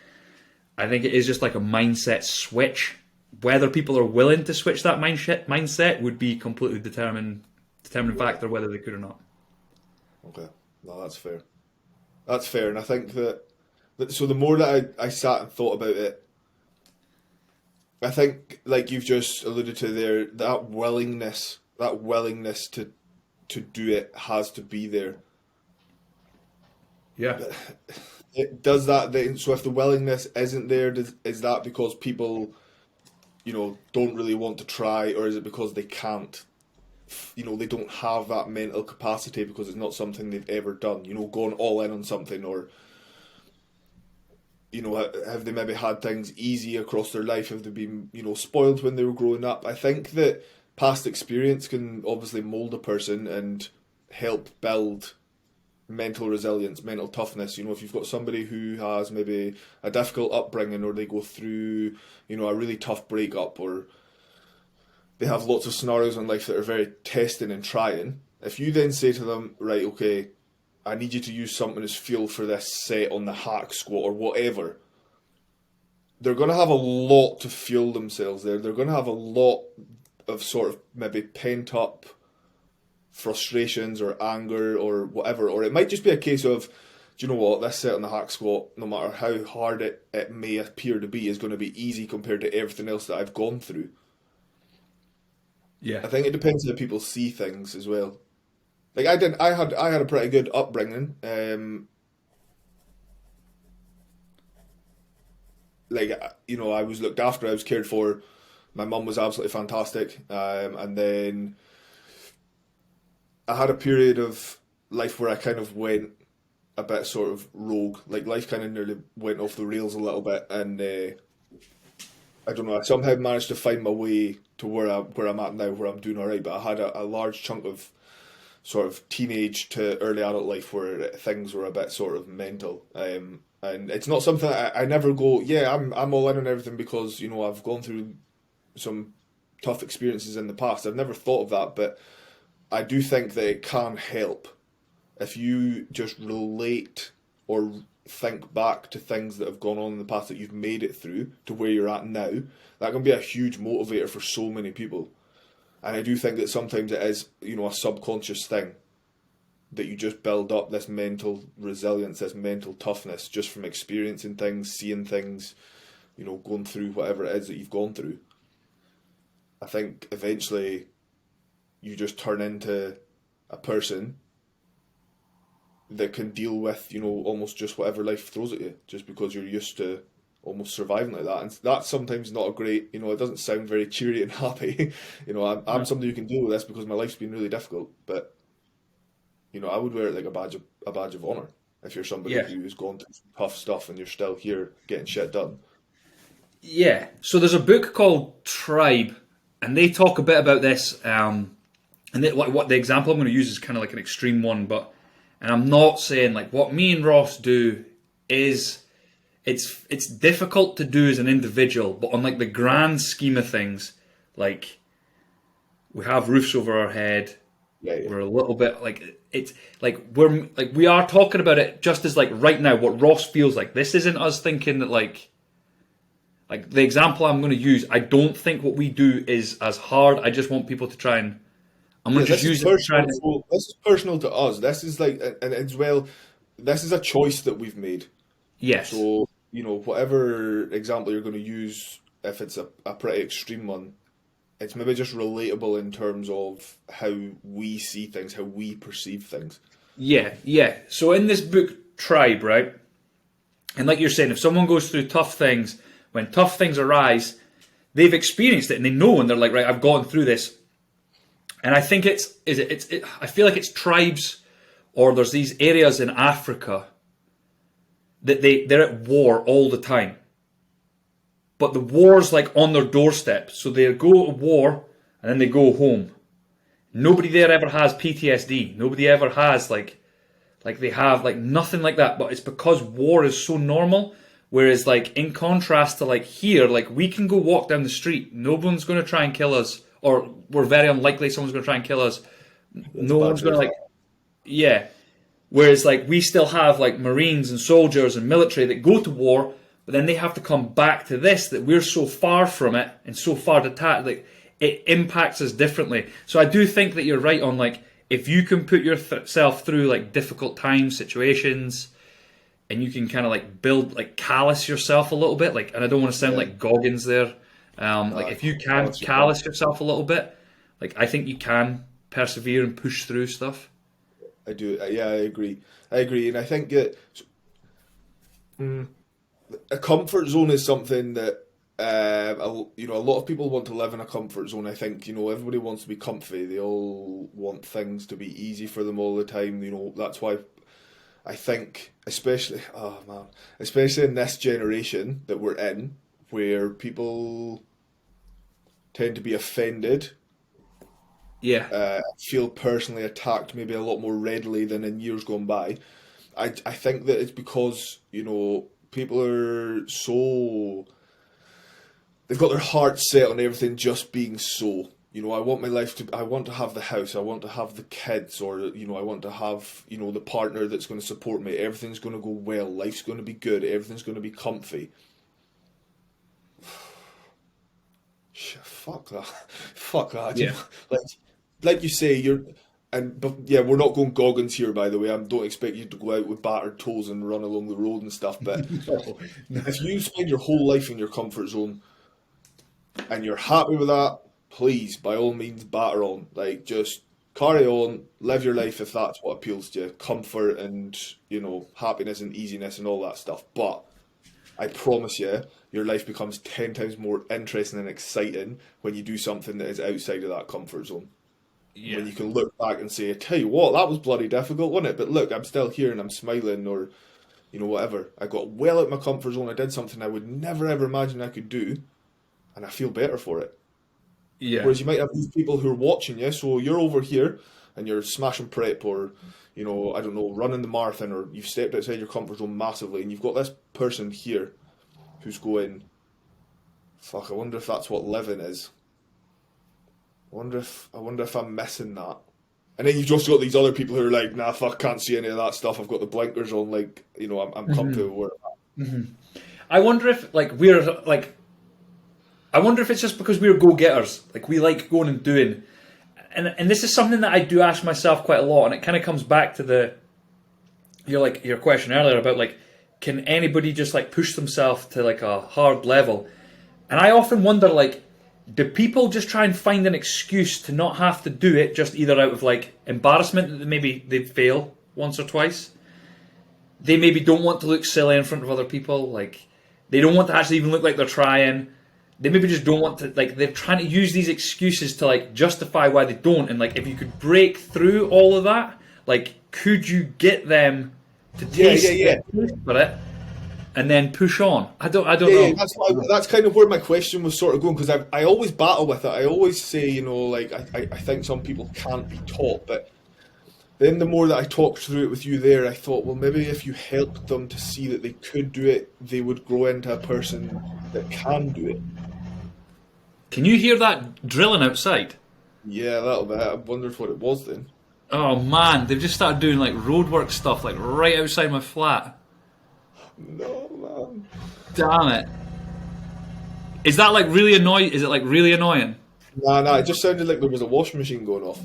I think it is just like a mindset switch. Whether people are willing to switch that mindset would be completely determining factor whether they could or not. Okay, no, that's fair. That's fair, and I think that so the more that I sat and thought about it, I think, like you've just alluded to there, that willingness to do it has to be there. Yeah. It does that then. So if the willingness isn't there, is that because people, don't really want to try, or is it because they can't? They don't have that mental capacity because it's not something they've ever done. Going all in on something, or have they maybe had things easy across their life? Have they been, spoiled when they were growing up? I think that past experience can obviously mold a person and help build mental resilience, mental toughness. If you've got somebody who has maybe a difficult upbringing, or they go through, a really tough breakup, or they have lots of scenarios in life that are very testing and trying. If you then say to them, right, okay, I need you to use something as fuel for this set on the hack squat or whatever, they're going to have a lot to fuel themselves there. They're going to have a lot of sort of maybe pent up frustrations or anger or whatever. Or it might just be a case of, do you know what, this set on the hack squat, no matter how hard it may appear to be, is going to be easy compared to everything else that I've gone through. Yeah. I think it depends on how people see things as well. Like I had a pretty good upbringing. I was looked after. I was cared for. My mum was absolutely fantastic. And then I had a period of life where I kind of went a bit sort of rogue. Like life kind of nearly went off the rails a little bit, and I don't know. I somehow managed to find my way to where I'm at now, where I'm doing all right. But I had a large chunk of sort of teenage to early adult life where things were a bit sort of mental. And it's not something I never go, yeah, I'm all in on everything because, I've gone through some tough experiences in the past. I've never thought of that, but I do think that it can help if you just relate or think back to things that have gone on in the past that you've made it through to where you're at now. That can be a huge motivator for so many people. And I do think that sometimes it is, a subconscious thing that you just build up this mental resilience, this mental toughness just from experiencing things, seeing things, going through whatever it is that you've gone through. I think eventually you just turn into a person that can deal with, almost just whatever life throws at you, just because you're used to almost surviving like that. And that's sometimes not a great, it doesn't sound very cheery and happy. I'm somebody who can deal with this because my life's been really difficult, but I would wear it like a badge of honor if you're somebody who's gone through some tough stuff and you're still here getting shit done. Yeah. So there's a book called Tribe, and they talk a bit about this. And what the example I'm going to use is kind of like an extreme one, and I'm not saying like what me and Ross do is it's difficult to do as an individual, but on like the grand scheme of things, like we have roofs over our head. Yeah. We're a little bit like it's like we are talking about it just as like right now what Ross feels like. This isn't us thinking that like the example I'm going to use. I don't think what we do is as hard. I just want people to try and I'm going to just use it. This is personal to us. This is like, and as well, this is a choice that we've made. Yes. So whatever example you're going to use, if it's a pretty extreme one, it's maybe just relatable in terms of how we see things, how we perceive things. Yeah. So in this book, Tribe, right? And like you're saying, if someone goes through tough things, when tough things arise, they've experienced it and they know, and they're like, right, I've gone through this. And I think I feel like it's tribes, or there's these areas in Africa that they're at war all the time. But the war's like on their doorstep. So they go to war and then they go home. Nobody there ever has PTSD. Nobody ever has like they have like nothing like that. But it's because war is so normal. Whereas like in contrast to like here, like we can go walk down the street, no one's going to try and kill us, or we're very unlikely someone's going to try and kill us. No one's going to like, yeah. Whereas like we still have like Marines and soldiers and military that go to war, but then they have to come back to this, that we're so far from it and so far detached, like it impacts us differently. So I do think that you're right on like, if you can put yourself through like difficult times, situations, and you can kind of like build, like callous yourself a little bit, like, and I don't want to sound like Goggins there, like if you can callous yourself a little bit, like I think you can persevere and push through stuff. I do. Yeah, I agree. And I think that a comfort zone is something that a lot of people want to live in a comfort zone. I think everybody wants to be comfy. They all want things to be easy for them all the time. That's why I think, especially in this generation that we're in, where people tend to be offended. Yeah. Feel personally attacked maybe a lot more readily than in years gone by. I think that it's because, people are so... They've got their hearts set on everything just being so. I want my life to... I want to have the house, I want to have the kids, or, I want to have, the partner that's going to support me. Everything's going to go well, life's going to be good, everything's going to be comfy. Fuck that. Fuck that. Yeah. Like you say, we're not going Goggins here, by the way. I don't expect you to go out with battered toes and run along the road and stuff. But No. if you spend your whole life in your comfort zone and you're happy with that, please, by all means, batter on. Like, just carry on, live your life if that's what appeals to you. Comfort and, happiness and easiness and all that stuff. But I promise you, your life becomes 10 times more interesting and exciting when you do something that is outside of that comfort zone. Yeah. When you can look back and say, I tell you what, that was bloody difficult, wasn't it? But look, I'm still here and I'm smiling, or, whatever. I got well out of my comfort zone. I did something I would never ever imagine I could do, and I feel better for it. Yeah. Whereas you might have these people who are watching you, so you're over here and you're smashing prep, or, I don't know, running the marathon, or you've stepped outside your comfort zone massively, and you've got this person here who's going, fuck, I wonder if that's what living is. I wonder if I'm missing that. And then you've just got these other people who are like, nah, fuck, can't see any of that stuff. I've got the blinkers on, like, I'm comfortable with where I'm at. I wonder if I wonder if it's just because we're go-getters. Like, we like going and doing. And this is something that I do ask myself quite a lot, and it kind of comes back to your question earlier about, like, can anybody just, like, push themselves to, like, a hard level? And I often wonder, like, do people just try and find an excuse to not have to do it, just either out of, like, embarrassment that maybe they fail once or twice? They maybe don't want to look silly in front of other people. Like, they don't want to actually even look like they're trying. They maybe just don't want to, like, they're trying to use these excuses to, like, justify why they don't. And, like, if you could break through all of that, like, could you get them to taste for it and then push on? I don't know. Yeah, that's kind of where my question was sort of going, because I always battle with it. I always say, like, I think some people can't be taught, but then the more that I talked through it with you there, I thought, well, maybe if you helped them to see that they could do it, they would grow into a person that can do it. Can you hear that drilling outside? Yeah, a little bit. I wondered what it was then. Oh man, they've just started doing, like, roadwork stuff, like, right outside my flat. No, man. Damn it. Is that, like, really annoying? Is it, like, really annoying? Nah, it just sounded like there was a washing machine going off.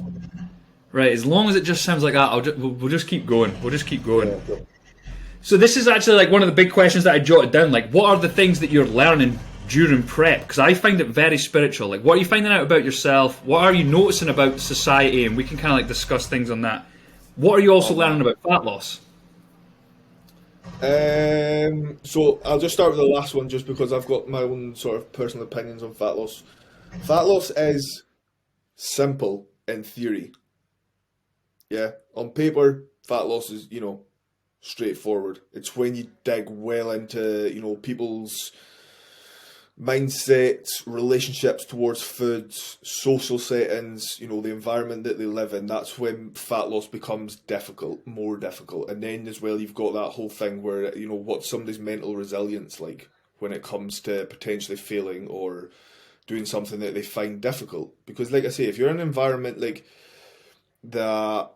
Right, as long as it just sounds like that, we'll just keep going. We'll just keep going. Yeah. So this is actually, like, one of the big questions that I jotted down. Like, what are the things that you're learning during prep? Because I find it very spiritual. Like, what are you finding out about yourself? What are you noticing about society? And we can kind of, like, discuss things on that. What are you also learning about fat loss? So I'll just start with the last one, just because I've got my own sort of personal opinions on fat loss. Fat loss is simple in theory. Yeah, on paper, fat loss is, straightforward. It's when you dig well into, people's mindsets, relationships towards foods, social settings, the environment that they live in, that's when fat loss becomes difficult, more difficult. And then as well, you've got that whole thing where, what's somebody's mental resilience like when it comes to potentially failing or doing something that they find difficult. Because like I say, if you're in an environment like that,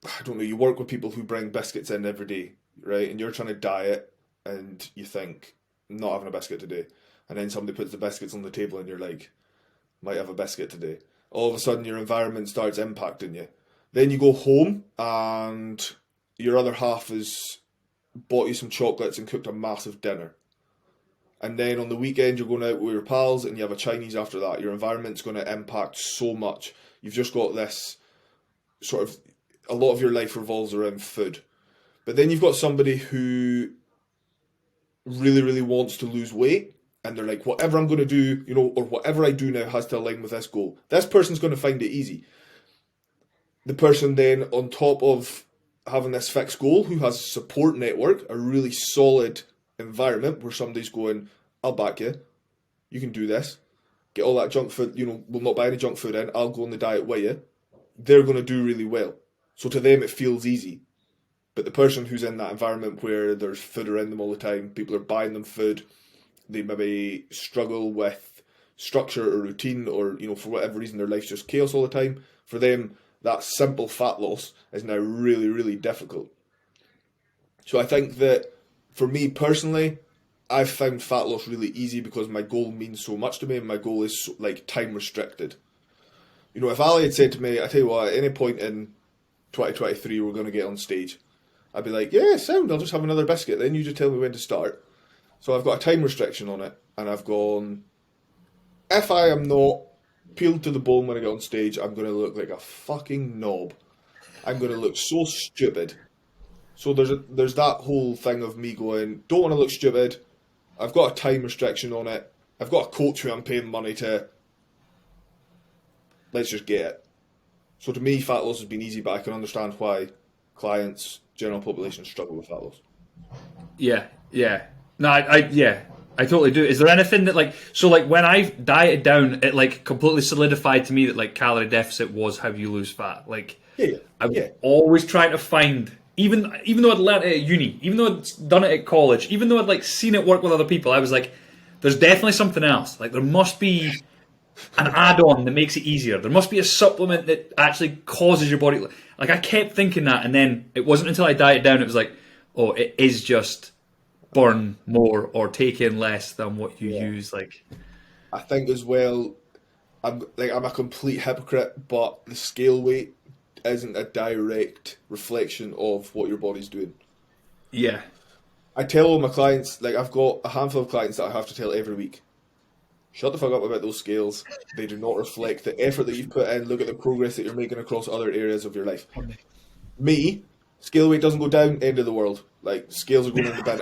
I don't know, you work with people who bring biscuits in every day, right? And you're trying to diet and you think, I'm not having a biscuit today. And then somebody puts the biscuits on the table and you're like, might have a biscuit today. All of a sudden your environment starts impacting you. Then you go home and your other half has bought you some chocolates and cooked a massive dinner. And then on the weekend you're going out with your pals and you have a Chinese after that. Your environment's going to impact so much. You've just got this sort of, a lot of your life revolves around food. But then you've got somebody who really, really wants to lose weight. And they're like, whatever I'm going to do, or whatever I do now has to align with this goal. This person's going to find it easy. The person then, on top of having this fixed goal, who has a support network, a really solid environment where somebody's going, I'll back you. You can do this. Get all that junk food, we'll not buy any junk food in. I'll go on the diet with you. They're going to do really well. So to them, it feels easy. But the person who's in that environment where there's food around them all the time, people are buying them food, they maybe struggle with structure or routine, or, for whatever reason, their life's just chaos all the time. For them, that simple fat loss is now really, really difficult. So I think that, for me personally, I've found fat loss really easy because my goal means so much to me and my goal is, time restricted. If Ali had said to me, I tell you what, at any point in 2023 we're going to get on stage, I'd be like, yeah, sound, I'll just have another biscuit, then you just tell me when to start. So I've got a time restriction on it, and I've gone, if I am not peeled to the bone when I get on stage, I'm going to look like a fucking knob. I'm going to look so stupid. So there's that whole thing of me going, don't want to look stupid, I've got a time restriction on it, I've got a coach who I'm paying money to, let's just get it. So to me, fat loss has been easy, but I can understand why clients, general population struggle with fat loss. Yeah. No, I totally do. Is there anything that when I've dieted down, it completely solidified to me that calorie deficit was how you lose fat. I was always trying to find, even though I'd learned it at uni, even though I'd done it at college, even though I'd seen it work with other people, I was like, there's definitely something else. There must be an add-on that makes it easier. There must be a supplement that actually causes your body. I kept thinking that, and then it wasn't until I dieted down it was like, oh, it is just burn more or take in less than what you use. I think as well, I'm a complete hypocrite, but the scale weight isn't a direct reflection of what your body's doing. Yeah. I tell all my clients, I've got a handful of clients that I have to tell every week, shut the fuck up about those scales. They do not reflect the effort that you've put in. Look at the progress that you're making across other areas of your life. Me, scale weight doesn't go down, end of the world. Scales are going in the bin.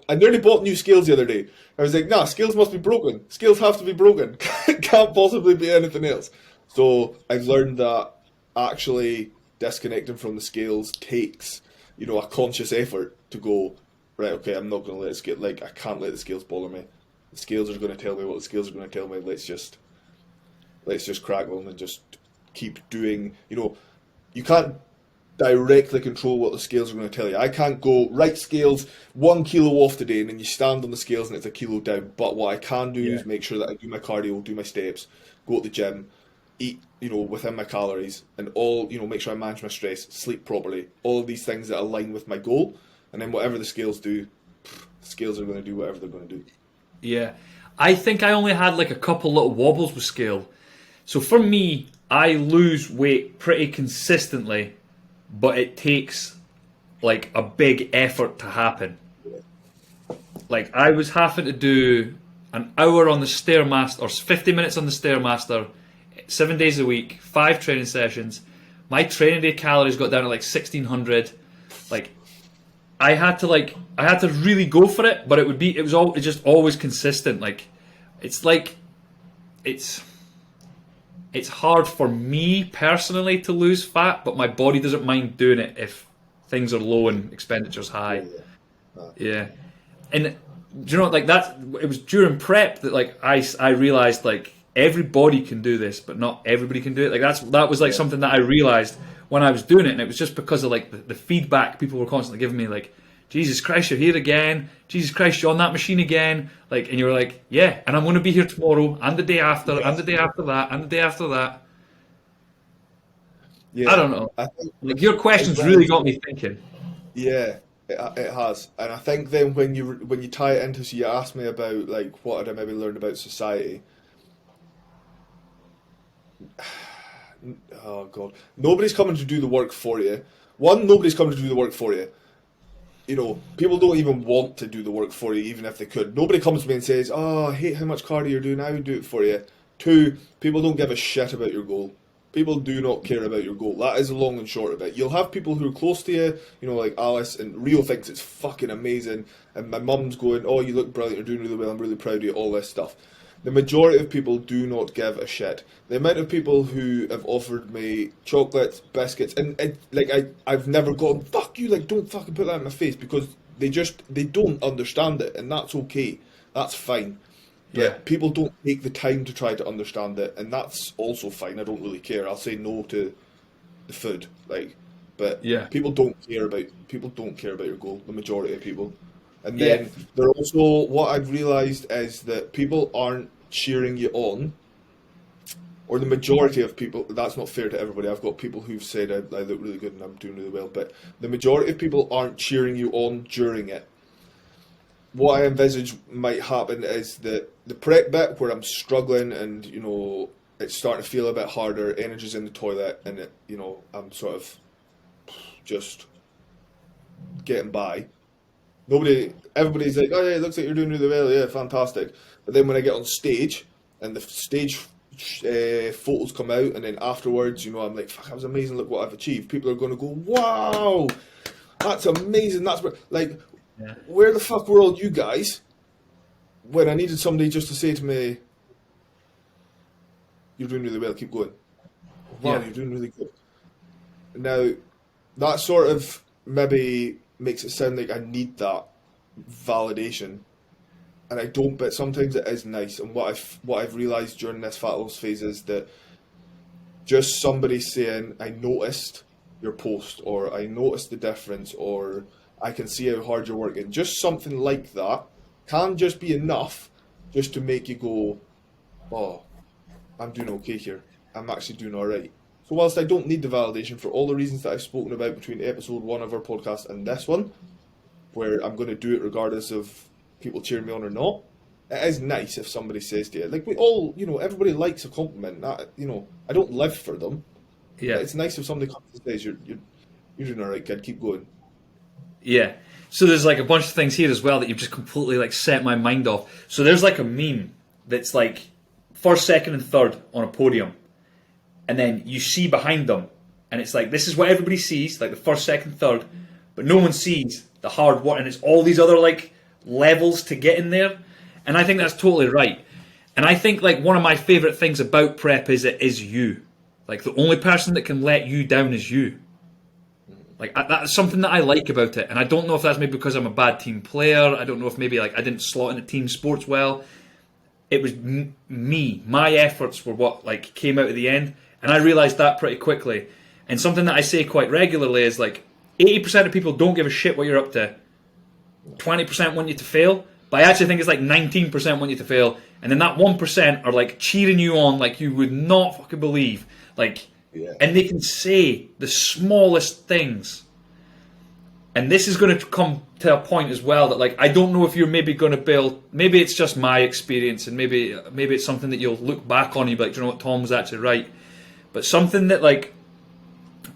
I nearly bought new scales the other day. I was like, nah, scales must be broken. Scales have to be broken. Can't possibly be anything else. So I've learned that actually disconnecting from the scales takes, a conscious effort to go, right, okay, I'm not going to let it scale. I can't let the scales bother me. The scales are going to tell me what the scales are going to tell me. Let's just crack on and just keep doing. You can't directly control what the scales are going to tell you. I can't go, right, scales, 1 kilo off today, and then you stand on the scales and it's a kilo down. But what I can do is make sure that I do my cardio, do my steps, go to the gym, eat, within my calories, and all, make sure I manage my stress, sleep properly. All of these things that align with my goal, and then whatever the scales do, the scales are going to do whatever they're going to do. Yeah. I think I only had a couple little wobbles with scale. So for me, I lose weight pretty consistently, but it takes a big effort to happen. I was having to do an hour on the Stairmaster, or 50 minutes on the Stairmaster, 7 days a week, 5 training sessions. My training day calories got down to 1,600. I had to really go for it, but it's just always consistent. It's hard for me personally to lose fat, but my body doesn't mind doing it if things are low and expenditure's high. Yeah. and do you know, like that? It was during prep that like I realized like everybody can do this, but not everybody can do it. Like that was like something that I realized when I was doing it, and it was just because of like the feedback people were constantly giving me, like, Jesus Christ, you're here again. Jesus Christ, you're on that machine again. Like, and you were like, yeah, and I'm going to be here tomorrow, and the day after, and the day after that, and the day after that. Yeah, I don't know. I think Like your as questions well. really got me thinking. Yeah, it has, and I think then when you tie it into, so you asked me about like what had I maybe learned about society. Oh God, nobody's coming to do the work for you. One, nobody's coming to do the work for you. You know, people don't even want to do the work for you, even if they could. Nobody comes to me and says, "Oh, I hate how much cardio you're doing. I would do it for you." Two, people don't give a shit about your goal. People do not care about your goal. That is the long and short of it. You'll have people who are close to you, you know, like Alice, and Rio thinks it's fucking amazing, and my mum's going, "Oh, you look brilliant. You're doing really well. I'm really proud of you." All this stuff. The majority of people do not give a shit. The amount of people who have offered me chocolates, biscuits, and like I've never gone, "Fuck you," like, don't fucking put that in my face, because they don't understand it, and that's okay. That's fine. But Yeah. people don't take the time to try to understand it, and that's also fine. I don't really care. I'll say no to the food, like, but Yeah. people don't care about your goal. The majority of people, and Yeah. then they're also, what I've realised is that people aren't cheering you on, or the majority of people. That's not fair to everybody. I've got people who've said I look really good and I'm doing really well, but the majority of people aren't cheering you on during it. What I envisage might happen is that the prep bit where I'm struggling and, you know, it's starting to feel a bit harder, energy's in the toilet, and it, you know, I'm sort of just getting by. Everybody's like, "Oh yeah, it looks like you're doing really well, yeah, fantastic." But then when I get on stage and the stage photos come out, and then afterwards, you know, I'm like, "Fuck, that was amazing, look what I've achieved." People are going to go, "Wow, that's amazing, that's where," like, Yeah. where the fuck were all you guys when I needed somebody just to say to me, "You're doing really well, keep going. Wow, Yeah. you're doing really good." Now, that sort of maybe makes it sound like I need that validation, and I don't. But sometimes it is nice. And what I've realised during this fat loss phase is that just somebody saying, "I noticed your post," or "I noticed the difference," or "I can see how hard you're working," just something like that can just be enough just to make you go, "Oh, I'm doing okay here. I'm actually doing all right." So whilst I don't need the validation for all the reasons that I've spoken about between episode 1 of our podcast and this one, where I'm going to do it regardless of people cheering me on or not, it is nice if somebody says to you, like, we all, you know, everybody likes a compliment. You know, I don't live for them, Yeah. but it's nice if somebody comes and says, you're doing all right, kid, keep going." Yeah. So there's like a bunch of things here as well that you've just completely like set my mind off. So there's like a meme that's like first, second, and third on a podium, and then you see behind them, and it's like this is what everybody sees, like the first, second, third, but no one sees the hard work, and it's all these other like levels to get in there. And I think that's totally right. And I think like one of my favorite things about prep is it is you. Like the only person that can let you down is you. Like that's something that I like about it, and I don't know if that's maybe because I'm a bad team player. I don't know if maybe like I didn't slot into team sports well. It was me. My efforts were what like came out at the end, and I realised that pretty quickly. And something that I say quite regularly is like 80% of people don't give a shit what you're up to. 20% want you to fail, but I actually think it's like 19% want you to fail, and then that 1% are like cheering you on like you would not fucking believe. Like. Yeah. And they can say the smallest things. And this is going to come to a point as well that like I don't know if you're maybe going to build. Maybe it's just my experience, and maybe it's something that you'll look back on and you'll be like, "Do you know what, Tom was actually right." But something that like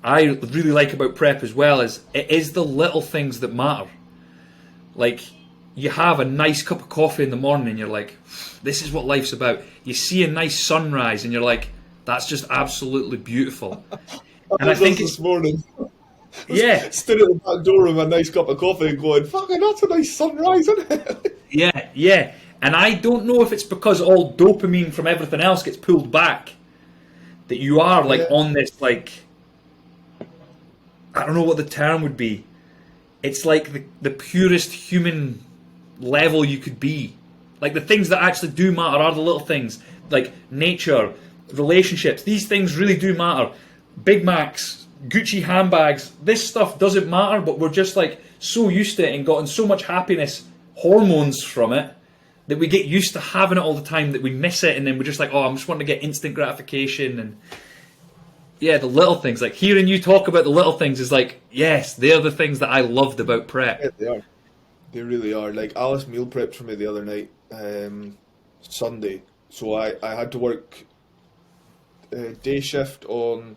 I really like about prep as well is it is the little things that matter. Like you have a nice cup of coffee in the morning and you're like, "This is what life's about." You see a nice sunrise and you're like, "That's just absolutely beautiful." And I think this morning, yeah, stood at the back door with a nice cup of coffee and going, "Fucking, that's a nice sunrise, isn't it?" yeah. And I don't know if it's because all dopamine from everything else gets pulled back that you are like on this like, I don't know what the term would be. It's like the purest human level you could be. Like the things that actually do matter are the little things, like nature, relationships. These things really do matter. Big Macs, Gucci handbags, this stuff doesn't matter, but we're just like so used to it and gotten so much happiness hormones from it that we get used to having it all the time that we miss it, and then we're just like, oh, I'm just wanting to get instant gratification. And yeah, the little things, like hearing you talk about the little things is like, yes, they're the things that I loved about prep. Yeah, they are. They really are. Like Alice meal prepped for me the other night, Sunday. So I had to work day shift on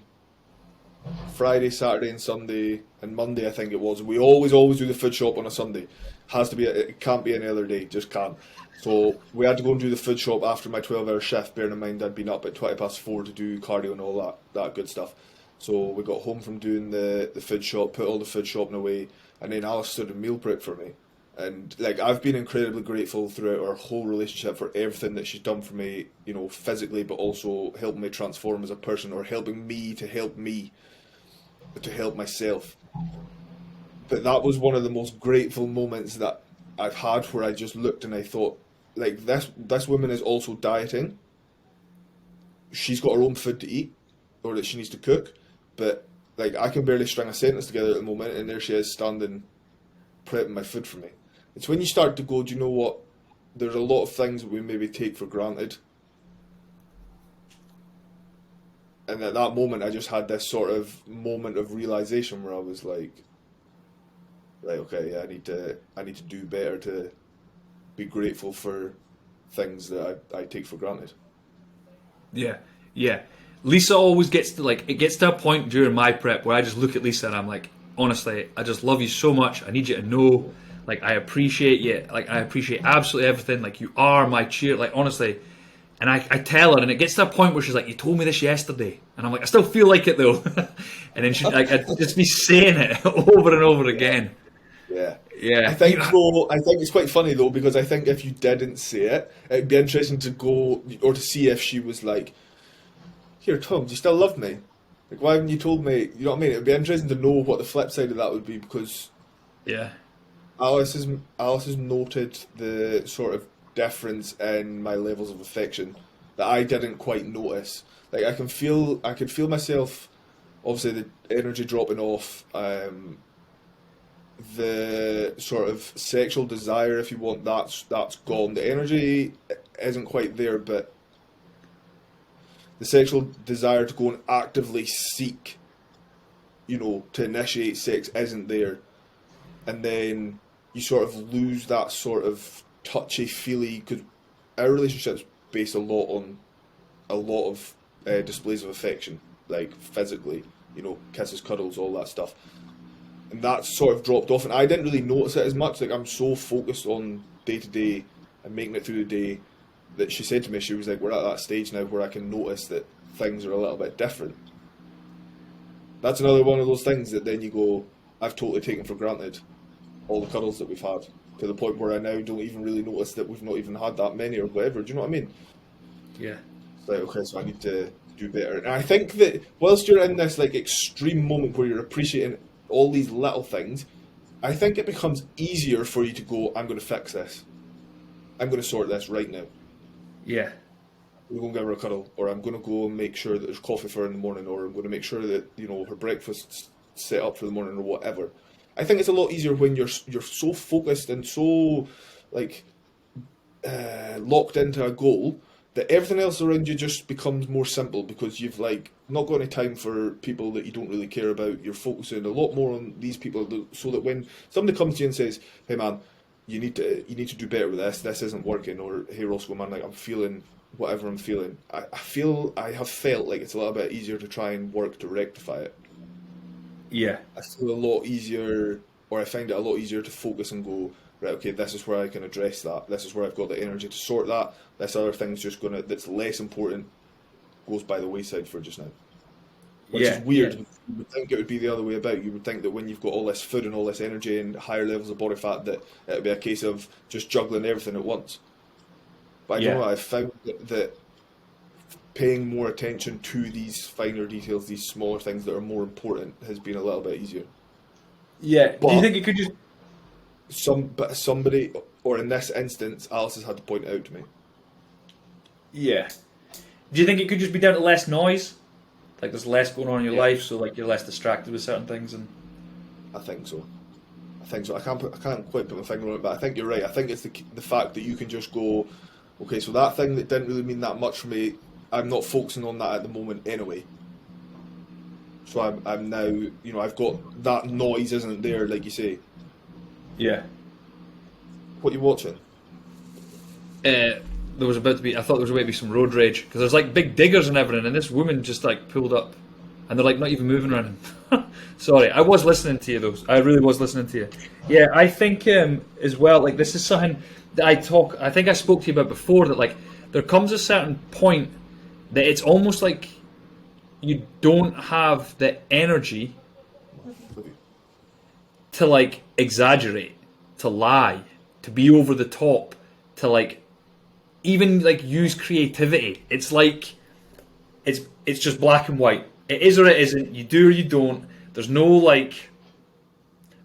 Friday, Saturday, and Sunday, and Monday I think it was. We always do the food shop on a Sunday. Has to be. It can't be any other day. Just can't. So we had to go and do the food shop after my 12-hour shift. Bearing in mind I'd been up at 4:20 to do cardio and all that good stuff. So we got home from doing the food shop, put all the food shopping away, and then Alice started meal prep for me. And like I've been incredibly grateful throughout our whole relationship for everything that she's done for me, you know, physically, but also helping me transform as a person, or helping me to help myself. But that was one of the most grateful moments that I've had, where I just looked and I thought, like, this woman is also dieting. She's got her own food to eat, or that she needs to cook, but like I can barely string a sentence together at the moment, and there she is standing prepping my food for me. It's when you start to go, do you know what? There's a lot of things that we maybe take for granted. And at that moment, I just had this sort of moment of realization where I was like, right, okay, yeah, I need to do better to be grateful for things that I take for granted. Yeah. Lisa always gets to it gets to a point during my prep where I just look at Lisa and I'm like, honestly, I just love you so much. I need you to know, like, I appreciate you. Like, I appreciate absolutely everything. Like, you are my cheer. Like, honestly. And I tell her, and it gets to a point where she's like, you told me this yesterday. And I'm like, I still feel like it, though. And then she, like, I'd just be saying it over and over again. Yeah. Yeah. I think it's quite funny, though, because I think if you didn't say it, it'd be interesting to go, or to see if she was like, here, Tom, do you still love me? Like, why haven't you told me? You know what I mean? It'd be interesting to know what the flip side of that would be, because Yeah. Alice has noted the sort of difference in my levels of affection that I didn't quite notice. Like, I could feel myself, obviously the energy dropping off, the sort of sexual desire, if you want, that's gone. The energy isn't quite there, but the sexual desire to go and actively seek, you know, to initiate sex isn't there. And then you sort of lose that sort of touchy-feely, because our relationship's based a lot of displays of affection, like physically, you know, kisses, cuddles, all that stuff. And that's sort of dropped off, and I didn't really notice it as much. Like, I'm so focused on day-to-day and making it through the day that she said to me, she was like, we're at that stage now where I can notice that things are a little bit different. That's another one of those things that then you go, I've totally taken for granted all the cuddles that we've had, to the point where I now don't even really notice that we've not even had that many or whatever. Do you know what I mean? Yeah. It's like, okay, so I need to do better. And I think that whilst you're in this like extreme moment where you're appreciating all these little things, I think it becomes easier for you to go, I'm going to fix this. I'm going to sort this right now. Yeah. I'm going to give her a cuddle, or I'm going to go and make sure that there's coffee for her in the morning, or I'm going to make sure that, you know, her breakfast's set up for the morning, or whatever. I think it's a lot easier when you're so focused and so like locked into a goal that everything else around you just becomes more simple, because you've like not got any time for people that you don't really care about. You're focusing a lot more on these people, so that when somebody comes to you and says, "Hey man, you need to do better with this. This isn't working," or "Hey Roscoe man, like I'm feeling whatever I'm feeling," I have felt like it's a little bit easier to try and work to rectify it. Yeah. I feel a lot easier, or I find it a lot easier to focus and go, right, okay, this is where I can address that. This is where I've got the energy to sort that. This other thing's just that's less important, goes by the wayside for just now. Which is weird. Yeah. You would think it would be the other way about. You would think that when you've got all this food and all this energy and higher levels of body fat, that it would be a case of just juggling everything at once. But I don't know, I've found that paying more attention to these finer details, these smaller things that are more important, has been a little bit easier. Yeah. But, do you think it could just... somebody, or in this instance, Alice has had to point it out to me. Yeah. Do you think it could just be down to less noise? Like there's less going on in your life, so like you're less distracted with certain things, and I think so. I can't quite put my finger on it, but I think you're right. I think it's the fact that you can just go, okay, so that thing that didn't really mean that much for me, I'm not focusing on that at the moment anyway. So I'm now, I've got that noise isn't there, like you say. yeah. What are you watching? I thought there was about to be some road rage because there's like big diggers and everything, and this woman just like pulled up, and they're like not even moving around. Sorry, I was listening to you though. I really was listening to you. Yeah, I think as well. Like this is something that I think I spoke to you about before. That like there comes a certain point that it's almost like you don't have the energy to like exaggerate, to lie, to be over the top, to like even like use creativity. It's like it's just black and white. It is or it isn't. You do or you don't. There's no like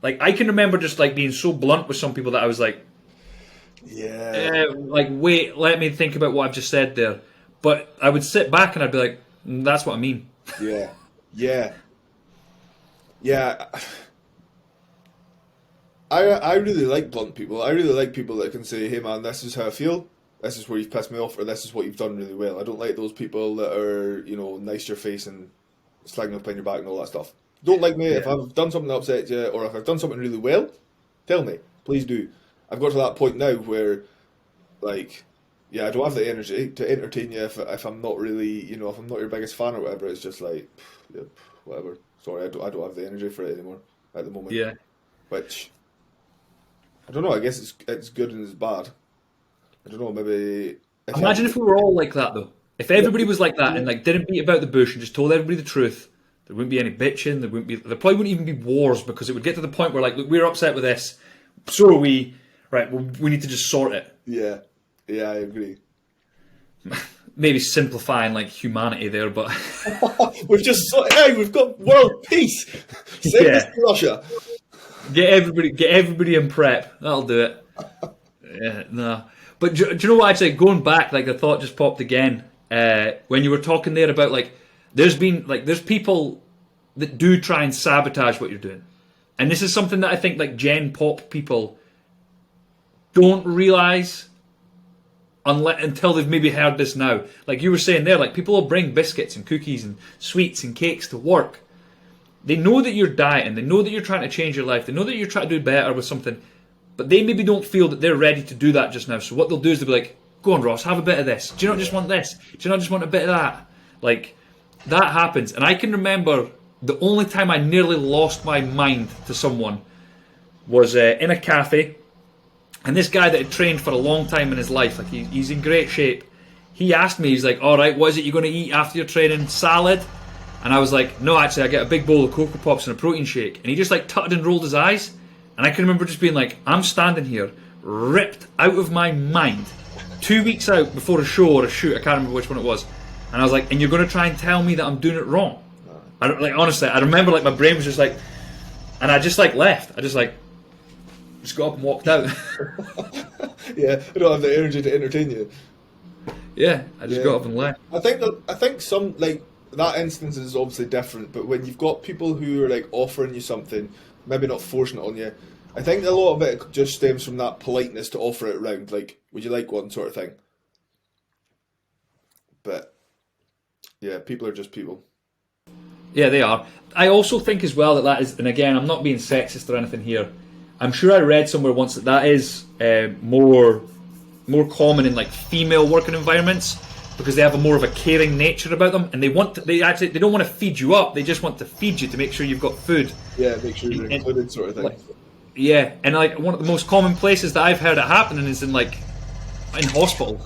I can remember just like being so blunt with some people that I was like, like wait, let me think about what I've just said there. But I would sit back and I'd be like, that's what I mean. Yeah. I really like blunt people. I really like people that can say, hey man, this is how I feel. This is where you've pissed me off, or this is what you've done really well. I don't like those people that are, nice to your face and slagging up on your back and all that stuff. Don't like me. If I've done something that upsets you, or if I've done something really well, tell me. Please do. I've got to that point now where, like, I don't have the energy to entertain you if I'm not really, if I'm not your biggest fan or whatever. It's just like, whatever. Sorry, I don't have the energy for it anymore at the moment. Yeah. Which, I don't know. I guess it's good and it's bad. I don't know. Maybe. Imagine if we were all like that though. If everybody was like that and like didn't beat about the bush and just told everybody the truth, there wouldn't be any bitching. There probably wouldn't even be wars because it would get to the point where like, look, we're upset with this, so are we. Right, well, we need to just sort it. Yeah, I agree. Maybe simplifying like humanity there, but we've got world peace. Send this to Russia. Get everybody in prep. That'll do it. Yeah, no. But do you know what? Actually, going back, like the thought just popped again when you were talking there about like there's people that do try and sabotage what you're doing, and this is something that I think like Gen Pop people don't realize until they've maybe heard this now. Like you were saying there, like people will bring biscuits and cookies and sweets and cakes to work. They know that you're dieting. They know that you're trying to change your life. They know that you're trying to do better with something. But they maybe don't feel that they're ready to do that just now. So what they'll do is they'll be like, go on, Ross, have a bit of this. Do you not just want this? Do you not just want a bit of that? Like, that happens. And I can remember the only time I nearly lost my mind to someone was in a cafe. And this guy that had trained for a long time in his life, like he's in great shape. He asked me, he's like, all right, what is it you're going to eat after your training? Salad? And I was like, no, actually, I get a big bowl of Cocoa Pops and a protein shake. And he just like tutted and rolled his eyes. And I can remember just being like, I'm standing here, ripped out of my mind, 2 weeks out before a show or a shoot, I can't remember which one it was. And I was like, and you're going to try and tell me that I'm doing it wrong? Honestly, I remember like my brain was just like, and I just like left. I just got up and walked out. Yeah, I don't have the energy to entertain you. Yeah, I just got up and left. I think some like that instance is obviously different, but when you've got people who are like offering you something, maybe not forcing it on you, I think a lot of it just stems from that politeness to offer it around, like, would you like one sort of thing. But yeah, people are just people. Yeah, they are. I also think as well that is, and again, I'm not being sexist or anything here. I'm sure I read somewhere once that is more common in like female working environments because they have a more of a caring nature about them, and they don't want to feed you up. They just want to feed you to make sure you've got food. Yeah, make sure you're included, sort of thing. Yeah, and like one of the most common places that I've heard it happening is in hospital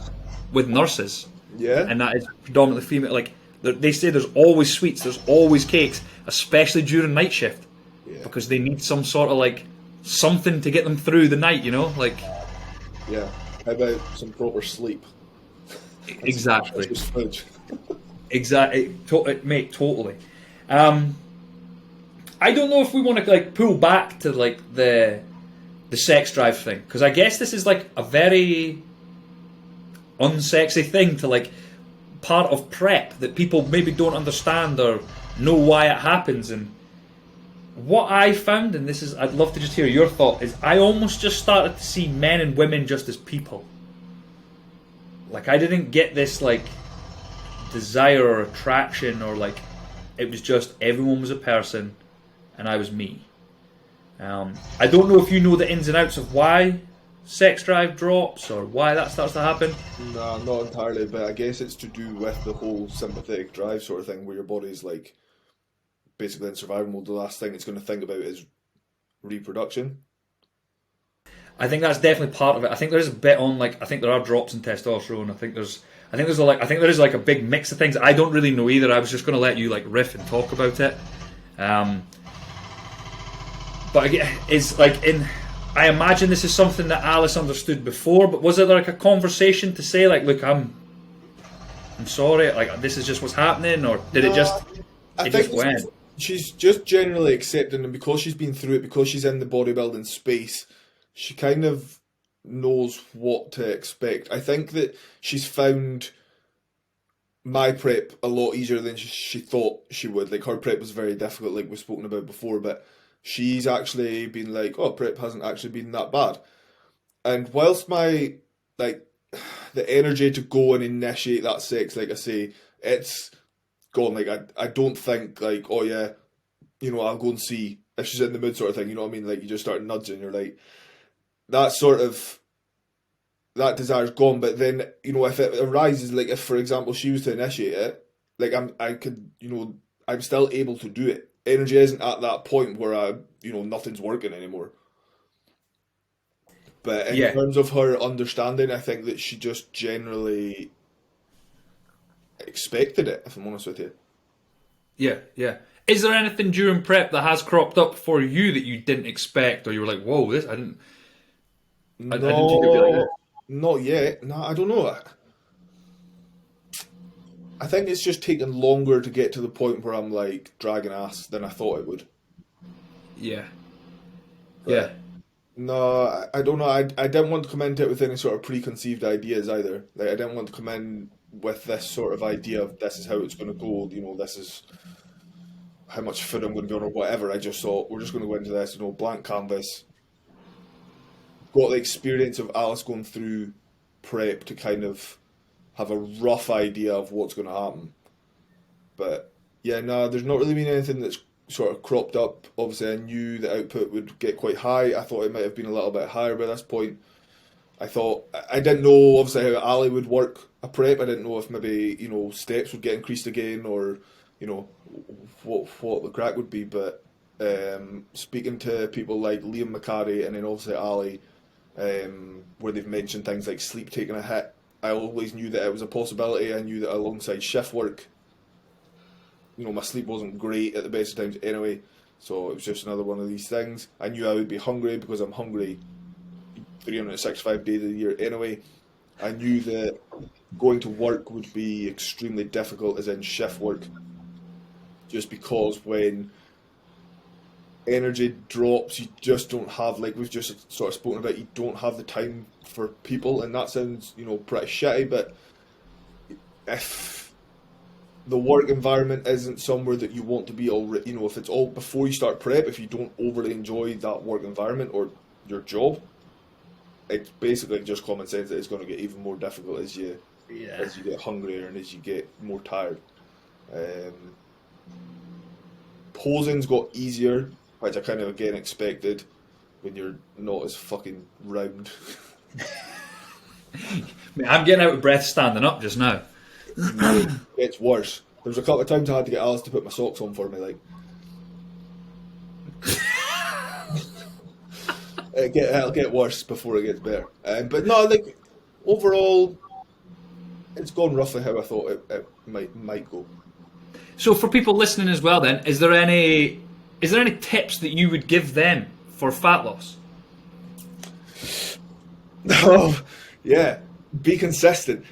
with nurses. Yeah, and that is predominantly female. Like they say, there's always sweets, there's always cakes, especially during night shift, because they need some sort of like something to get them through the night. Like. Yeah. How about some proper sleep? Exactly. Exactly, mate. Totally. I don't know if we want to like pull back to like the the sex drive thing, because I guess this is like a very unsexy thing to like part of prep that people maybe don't understand or know why it happens. And what I found, and this is, I'd love to just hear your thought, is I almost just started to see men and women just as people. Like, I didn't get this like desire or attraction, or like, it was just everyone was a person and I was me. I don't know if you know the ins and outs of why sex drive drops or why that starts to happen. No, not entirely, but I guess it's to do with the whole sympathetic drive sort of thing, where your body's like basically in survival mode. The last thing it's going to think about is reproduction. I think that's definitely part of it. I think there's a bit on like, I think there are drops in testosterone. I think there is like a big mix of things. I don't really know either. I was just going to let you like riff and talk about it. But again, it's like I imagine this is something that Alice understood before. But was it like a conversation to say like, look, I'm sorry, like this is just what's happening, or did it just? I it think just went. She's just generally accepting, and because she's been through it, because she's in the bodybuilding space, she kind of knows what to expect. I think that she's found my prep a lot easier than she thought she would. Like, her prep was very difficult, like we've spoken about before, but she's actually been like, oh, prep hasn't actually been that bad. And whilst my, like, the energy to go and initiate that sex, like I say, it's gone. Like, I don't think, like, oh yeah, you know, I'll go and see if she's in the mood sort of thing, you know what I mean? Like, you just start nudging, you're like, that desire's gone. But then, you know, if it arises, like if for example she was to initiate it, like I'm still able to do it. Energy isn't at that point where nothing's working anymore. But in terms of her understanding, I think that she just generally expected it, if I'm honest with you. Yeah. Is there anything during prep that has cropped up for you that you didn't expect, or you were like, whoa, this I didn't think it'd be like this? Not yet. No, I don't know. I think it's just taken longer to get to the point where I'm like dragging ass than I thought it would. Yeah. But yeah. No, I don't know. I didn't want to come into it with any sort of preconceived ideas either. Like, I didn't want to come in with this sort of idea of this is how it's going to go. You know, this is how much food I'm going to be on or whatever. I just thought we're just going to go into this, blank canvas. Got the experience of Alice going through prep to kind of have a rough idea of what's going to happen. But yeah, no, there's not really been anything that's sort of cropped up. Obviously, I knew the output would get quite high. I thought it might have been a little bit higher by this point. I thought, I didn't know obviously how Ali would work a prep. I didn't know if maybe, steps would get increased again, or, what the crack would be. But speaking to people like Liam McCarry and then obviously Ali, where they've mentioned things like sleep taking a hit, I always knew that it was a possibility. I knew that alongside shift work, my sleep wasn't great at the best of times anyway, so it was just another one of these things. I knew I would be hungry because I'm hungry 365 days a year anyway. I knew that going to work would be extremely difficult, as in shift work, just because when energy drops, you just don't have, like we've just sort of spoken about, you don't have the time for people, and that sounds, pretty shitty, but if the work environment isn't somewhere that you want to be already, if it's all before you start prep, if you don't overly enjoy that work environment or your job, it's basically just common sense that it's going to get even more difficult as you get hungrier and as you get more tired. Posing's got easier, which I kind of again expected when you're not as fucking round. I'm getting out of breath standing up just now. It's worse. There was a couple of times I had to get Alice to put my socks on for me, like. It'll get worse before it gets better. But no, like, overall, it's gone roughly how I thought it might go. So for people listening as well then, is there any tips that you would give them for fat loss? Oh, yeah. Be consistent.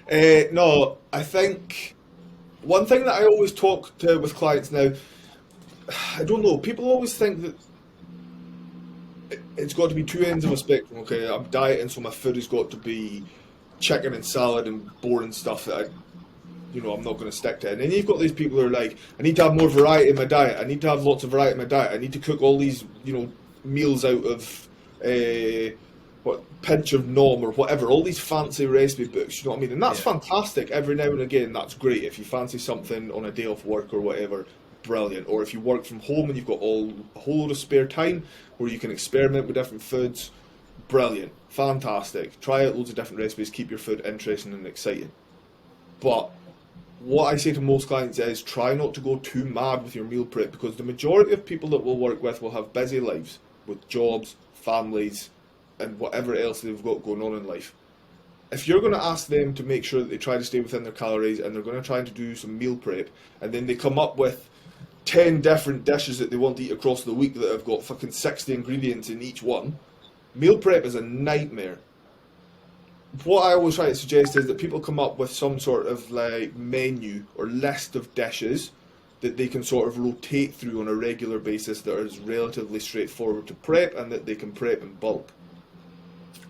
No, I think one thing that I always talk to with clients now, I don't know, people always think that it's got to be two ends of a spectrum. Okay, I'm dieting, so my food has got to be chicken and salad and boring stuff that I'm not going to stick to. And then you've got these people who are like, I need to have more variety in my diet. I need to have lots of variety in my diet. I need to cook all these, meals out of pinch of nom or whatever. All these fancy recipe books. You know what I mean? And that's fantastic. Every now and again, that's great. If you fancy something on a day off work or whatever, brilliant. Or if you work from home and you've got a whole load of spare time where you can experiment with different foods, brilliant, fantastic. Try out loads of different recipes. Keep your food interesting and exciting. But what I say to most clients is try not to go too mad with your meal prep, because the majority of people that we'll work with will have busy lives with jobs, families, and whatever else they've got going on in life. If you're going to ask them to make sure that they try to stay within their calories and they're going to try to do some meal prep, and then they come up with 10 different dishes that they want to eat across the week that have got fucking 60 ingredients in each one, meal prep is a nightmare. What I always try to suggest is that people come up with some sort of like menu or list of dishes that they can sort of rotate through on a regular basis that is relatively straightforward to prep and that they can prep in bulk.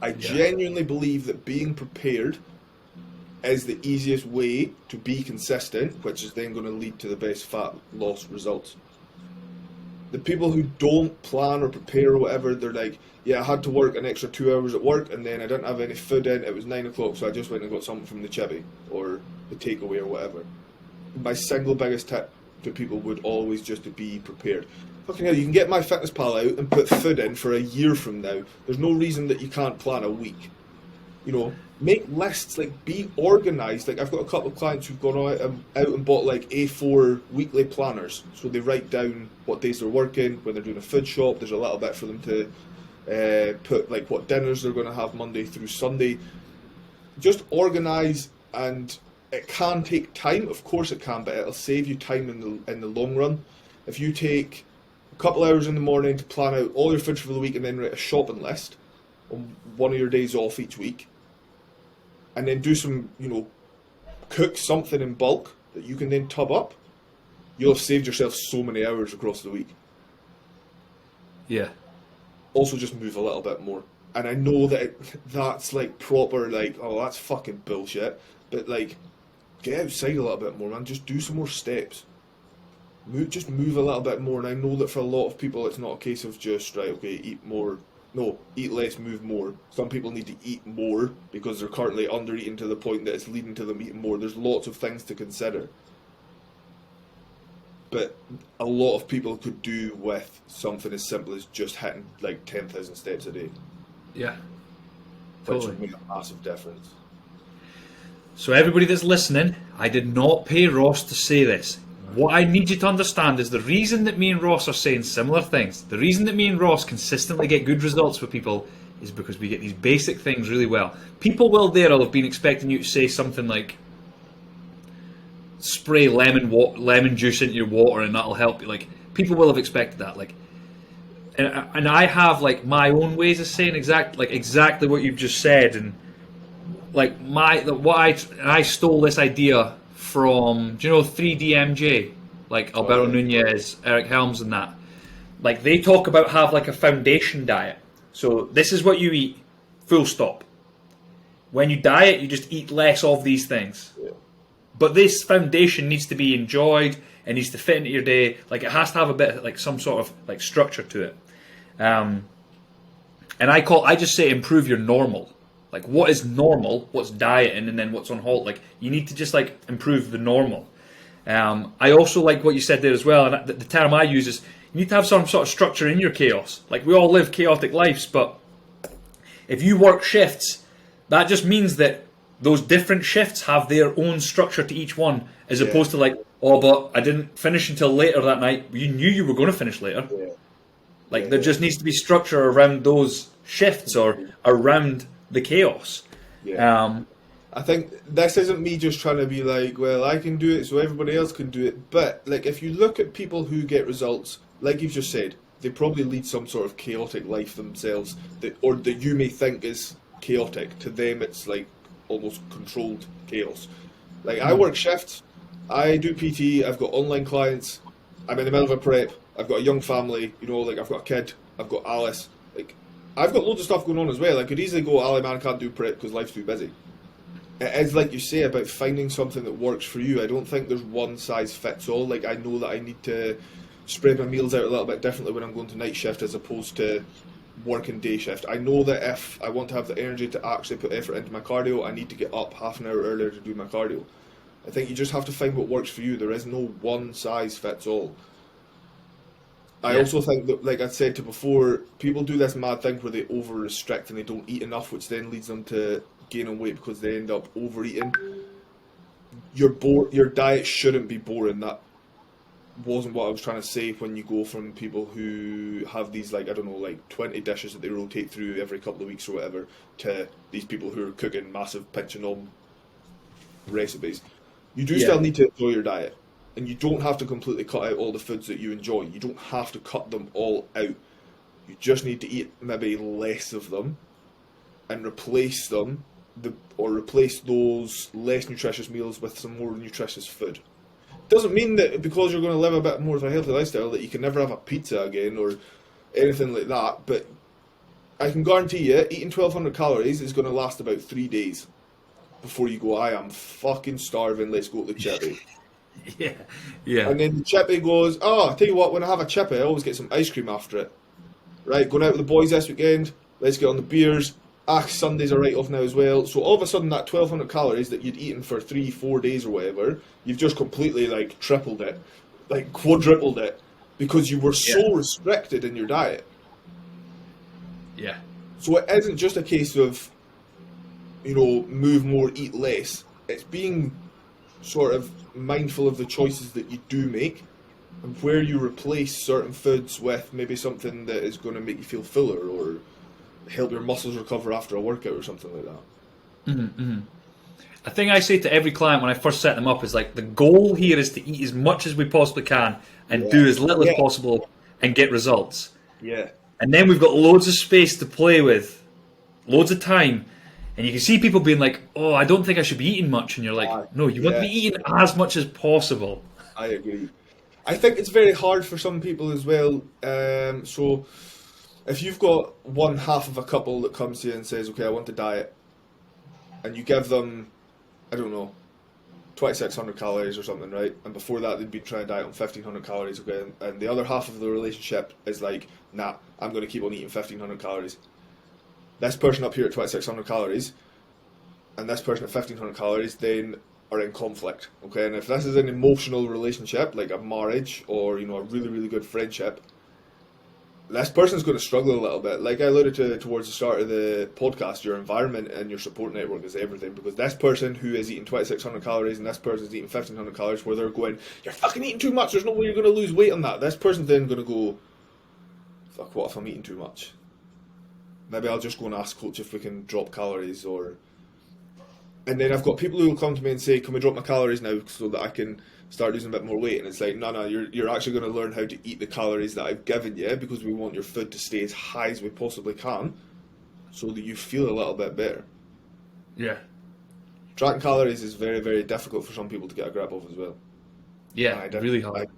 I genuinely believe that being prepared is the easiest way to be consistent, which is then going to lead to the best fat loss results. The people who don't plan or prepare or whatever, they're like, yeah, I had to work an extra 2 hours at work and then I didn't have any food in, it was 9 o'clock, so I just went and got something from the chippy or the takeaway or whatever. My single biggest tip to people would always just to be prepared. Fucking hell, you can get MyFitnessPal out and put food in for a year from now. There's no reason that you can't plan a week. Make lists, like be organised. Like I've got a couple of clients who've gone out and bought like A4 weekly planners. So they write down what days they're working, when they're doing a food shop, there's a little bit for them to put like what dinners they're going to have Monday through Sunday. Just organise, and it can take time, of course it can, but it'll save you time in the long run. If you take a couple hours in the morning to plan out all your food for the week and then write a shopping list on one of your days off each week, and then do some, cook something in bulk that you can then tub up, you'll have saved yourself so many hours across the week. Yeah. Also just move a little bit more. And I know that that's like proper, like, oh, that's fucking bullshit, but like, get outside a little bit more, man. Just do some more steps. Just move a little bit more. And I know that for a lot of people, it's not a case of just, right, okay, eat more. No, eat less, move more. Some people need to eat more because they're currently under-eating to the point that it's leading to them eating more. There's lots of things to consider. But a lot of people could do with something as simple as just hitting like 10,000 steps a day. Yeah. Which Totally. would make a massive difference. So everybody that's listening, I did not pay Ross to say this. What I need you to understand is the reason that me and Ross are saying similar things, the reason that me and Ross consistently get good results with people is because we get these basic things really well. People will have been expecting you to say something like, spray lemon juice into your water and that'll help you. Like, people will have expected that. Like, and I have like my own ways of saying exactly what you've just said, and like I stole this idea from, do you know 3DMJ, like Alberto Nunez, Eric Helms and that. Like they talk about have like a foundation diet. So this is what you eat, full stop. When you diet, you just eat less of these things. Yeah. But this foundation needs to be enjoyed, it needs to fit into your day. Like it has to have a bit of, like some sort of like structure to it. And I just say improve your normal. Like what is normal, what's dieting, and then what's on halt. Like you need to just like improve the normal. I also like what you said there as well, and the term I use is you need to have some sort of structure in your chaos. Like we all live chaotic lives, but if you work shifts, that just means that those different shifts have their own structure to each one, as opposed to like, oh, but I didn't finish until later that night. You knew you were going to finish later. Yeah. Like there just needs to be structure around those shifts or around the chaos. Yeah. I think this isn't me just trying to be like, well, I can do it so everybody else can do it. But like if you look at people who get results, like you've just said, they probably lead some sort of chaotic life themselves, that you may think is chaotic. To them it's like almost controlled chaos. Like I work shifts, I do PT, I've got online clients, I'm in the middle of a prep, I've got a young family, like I've got a kid, I've got Alice, like I've got loads of stuff going on as well. I could easily go, Ali man, can't do prep because life's too busy. It is like you say about finding something that works for you. I don't think there's one size fits all. Like, I know that I need to spread my meals out a little bit differently when I'm going to night shift as opposed to working day shift. I know that if I want to have the energy to actually put effort into my cardio, I need to get up half an hour earlier to do my cardio. I think you just have to find what works for you. There is no one size fits all. I also think that, like I said to before, people do this mad thing where they over restrict and they don't eat enough, which then leads them to gaining weight because they end up overeating. Your diet shouldn't be boring. That wasn't what I was trying to say when you go from people who have these, like, I don't know, like 20 dishes that they rotate through every couple of weeks or whatever, to these people who are cooking massive pinch and om recipes. You do still need to enjoy your diet. And you don't have to completely cut out all the foods that you enjoy. You don't have to cut them all out. You just need to eat maybe less of them and replace them, or replace those less nutritious meals with some more nutritious food. Doesn't mean that because you're going to live a bit more of a healthy lifestyle that you can never have a pizza again or anything like that, but I can guarantee you, eating 1,200 calories is going to last about 3 days before you go, I am fucking starving, let's go to the chippy. Yeah. And then the chippy goes, I tell you what, when I have a chippy, I always get some ice cream after it. Right, going out with the boys this weekend, let's get on the beers. Sundays are right off now as well. So all of a sudden that 1,200 calories that you'd eaten for 3-4 days or whatever, you've just completely like tripled it, like quadrupled it, because you were so restricted in your diet. Yeah. So it isn't just a case of, move more, eat less. It's being sort of mindful of the choices that you do make and where you replace certain foods with maybe something that is going to make you feel fuller or help your muscles recover after a workout or something like that. A thing I say to every client when I first set them up is like, the goal here is to eat as much as we possibly can and do as little as possible and get results. Yeah. And then we've got loads of space to play with, loads of time. And you can see people being like, oh, I don't think I should be eating much. And you're like, no, you want to be eating as much as possible. I agree. I think it's very hard for some people as well. So if you've got one half of a couple that comes to you and says, okay, I want to diet, and you give them, I don't know, 2,600 calories or something, right? And before that, they'd be trying to diet on 1,500 calories, okay? And the other half of the relationship is like, nah, I'm going to keep on eating 1,500 calories. This person up here at 2,600 calories and this person at 1,500 calories then are in conflict, okay? And if this is an emotional relationship, like a marriage or, a really, really good friendship, this person's going to struggle a little bit. Like I alluded to towards the start of the podcast, your environment and your support network is everything, because this person who is eating 2,600 calories and this person's eating 1,500 calories, where they're going, you're fucking eating too much, there's no way you're going to lose weight on that. This person's then going to go, fuck, what if I'm eating too much? Maybe I'll just go and ask coach if we can drop calories, or... And then I've got people who will come to me and say, can we drop my calories now so that I can start losing a bit more weight? And it's like, no, you're actually going to learn how to eat the calories that I've given you, because we want your food to stay as high as we possibly can so that you feel a little bit better. Yeah. Tracking calories is very, very difficult for some people to get a grip of as well. Yeah, really hard.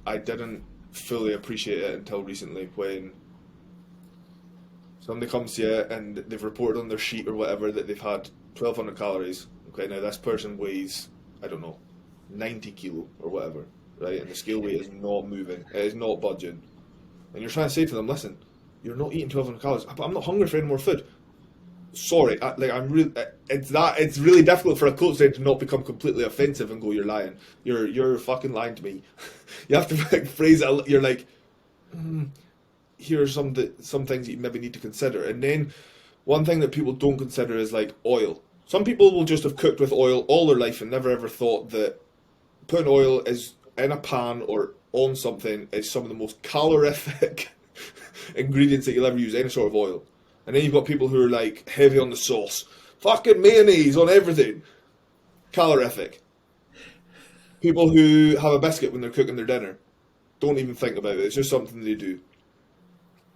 I didn't fully appreciate it until recently, when somebody comes to you and they've reported on their sheet or whatever that they've had 1,200 calories. Okay, now this person weighs, I don't know, 90 kilo or whatever, right? And the scale weight is not moving. It is not budging. And you're trying to say to them, listen, you're not eating 1,200 calories, but I'm not hungry for any more food. Sorry, it's really difficult for a coach then to not become completely offensive and go, you're lying. You're fucking lying to me. You have to like phrase it. You're like, here are some things that you maybe need to consider. And then one thing that people don't consider is like oil. Some people will just have cooked with oil all their life and never ever thought that putting oil is in a pan or on something is some of the most calorific ingredients that you'll ever use, any sort of oil. And then you've got people who are like heavy on the sauce. Fucking mayonnaise on everything. Calorific. People who have a biscuit when they're cooking their dinner. Don't even think about it. It's just something they do.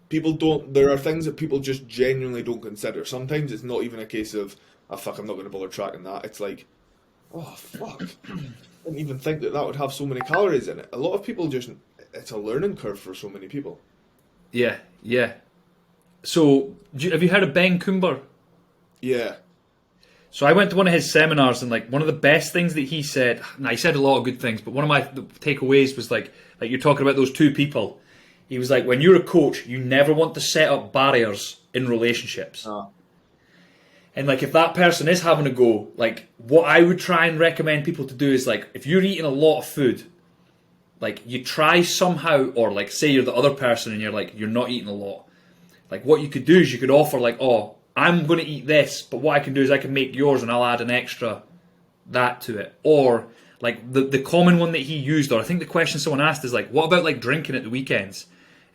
There are things that people just genuinely don't consider. Sometimes it's not even a case of, oh fuck, I'm not going to bother tracking that. It's like, oh fuck, I didn't even think that would have so many calories in it. A lot of people it's a learning curve for so many people. Yeah. So, have you heard of Ben Coomber? Yeah. So I went to one of his seminars, and like one of the best things that he said. Now he said a lot of good things, but one of my takeaways was like you're talking about those two people. He was like, when you're a coach, you never want to set up barriers in relationships. Oh. And like if that person is having a go, like what I would try and recommend people to do is like if you're eating a lot of food, like you try somehow, or like say you're the other person and you're not eating a lot. Like what you could do is you could offer like, oh, I'm going to eat this, but what I can do is I can make yours and I'll add an extra that to it. Or like the common one that he used, or I think the question someone asked is like, what about like drinking at the weekends?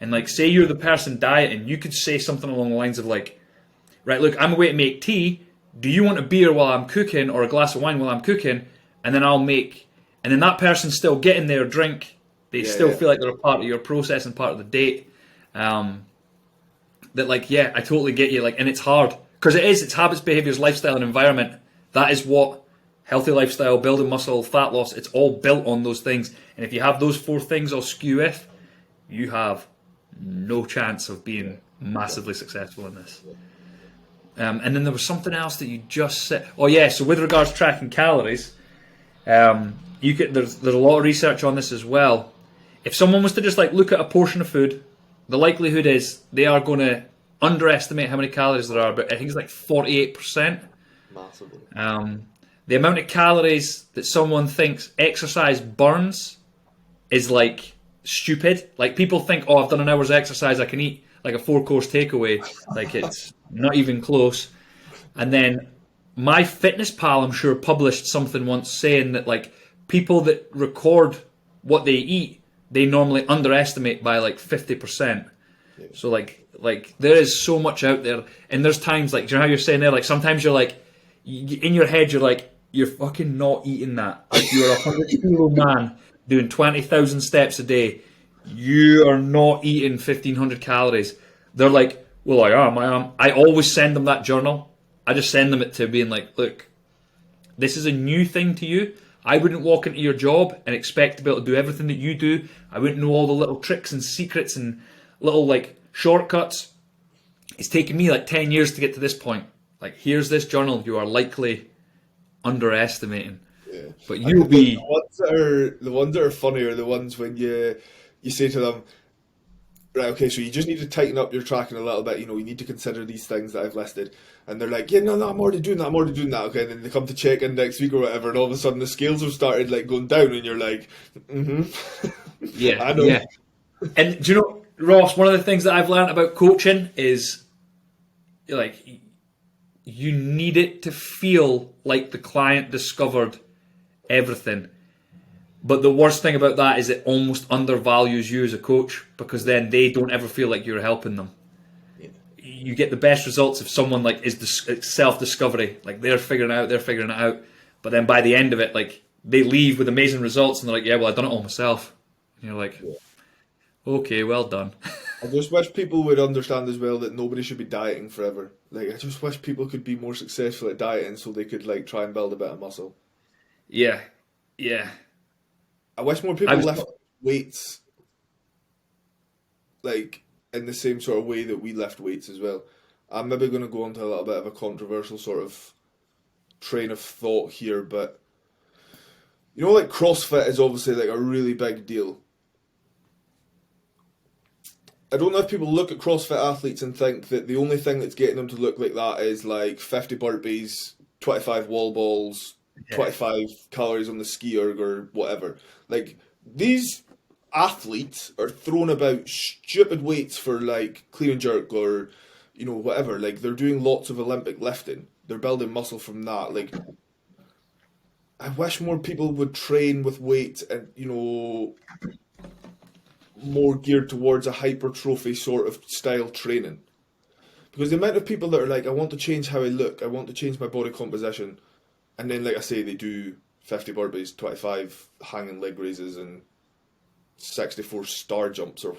And like say you're the person dieting, you could say something along the lines of like, right, look, I'm away to make tea. Do you want a beer while I'm cooking or a glass of wine while I'm cooking? And then I'll make, and then that person's still getting their drink. They still feel like they're a part of your process and part of the date. That like, yeah, I totally get you. Like, and it's hard because it's habits, behaviors, lifestyle, and environment. That is what healthy lifestyle, building muscle, fat loss. It's all built on those things. And if you have those four things all skew with, you have no chance of being massively successful in this. And then there was something else that you just said. Oh yeah, so with regards to tracking calories, there's a lot of research on this as well. If someone was to just like look at a portion of food, the likelihood is they are going to underestimate how many calories there are, but I think it's like 48%. Massively. The amount of calories that someone thinks exercise burns is like stupid. Like people think, oh, I've done an hour's exercise, I can eat like a 4-course takeaway. Like it's not even close. And then MyFitnessPal, I'm sure, published something once saying that like people that record what they eat, they normally underestimate by like 50%. Yeah. So like there is so much out there, and there's times like, do you know how you're saying there? Like sometimes you're like, in your head you're like, you're fucking not eating that. Like you're a 100-kilo man doing 20,000 steps a day. You are not eating 1,500 calories. They're like, well, I am. I always send them that journal. I just send them it to being like, look, this is a new thing to you. I wouldn't walk into your job and expect to be able to do everything that you do. I wouldn't know all the little tricks and secrets and little like shortcuts. It's taken me like 10 years to get to this point. Like, here's this journal you are likely underestimating. Yeah. But you'll be... The ones that are funny are the ones when you say to them, right, okay, so you just need to tighten up your tracking a little bit. You need to consider these things that I've listed. And they're like, yeah, no, I'm already doing that. Okay, and then they come to check in next week or whatever, and all of a sudden the scales have started like going down, and you're like, yeah, I know. Yeah. And do you know, Ross, one of the things that I've learned about coaching is like you need it to feel like the client discovered everything. But the worst thing about that is it almost undervalues you as a coach, because then they don't ever feel like you're helping them. Yeah. You get the best results if someone like is self-discovery, like they're figuring it out. But then by the end of it, like they leave with amazing results, and they're like, yeah, well, I've done it all myself. And you're like, okay, well done. I just wish people would understand as well that nobody should be dieting forever. Like, I just wish people could be more successful at dieting so they could like try and build a bit of muscle. Yeah. I wish more people lift weights like in the same sort of way that we lift weights as well. I'm maybe going to go into a little bit of a controversial sort of train of thought here, but like CrossFit is obviously like a really big deal. I don't know if people look at CrossFit athletes and think that the only thing that's getting them to look like that is like 50 burpees, 25 wall balls, 25 calories on the ski erg or whatever. Like, these athletes are throwing about stupid weights for like clean and jerk or whatever. Like, they're doing lots of Olympic lifting. They're building muscle from that. Like, I wish more people would train with weight and more geared towards a hypertrophy sort of style training. Because the amount of people that are like, I want to change how I look, I want to change my body composition, and then, like I say, they do 50 burpees, 25 hanging leg raises, and 64 star jumps or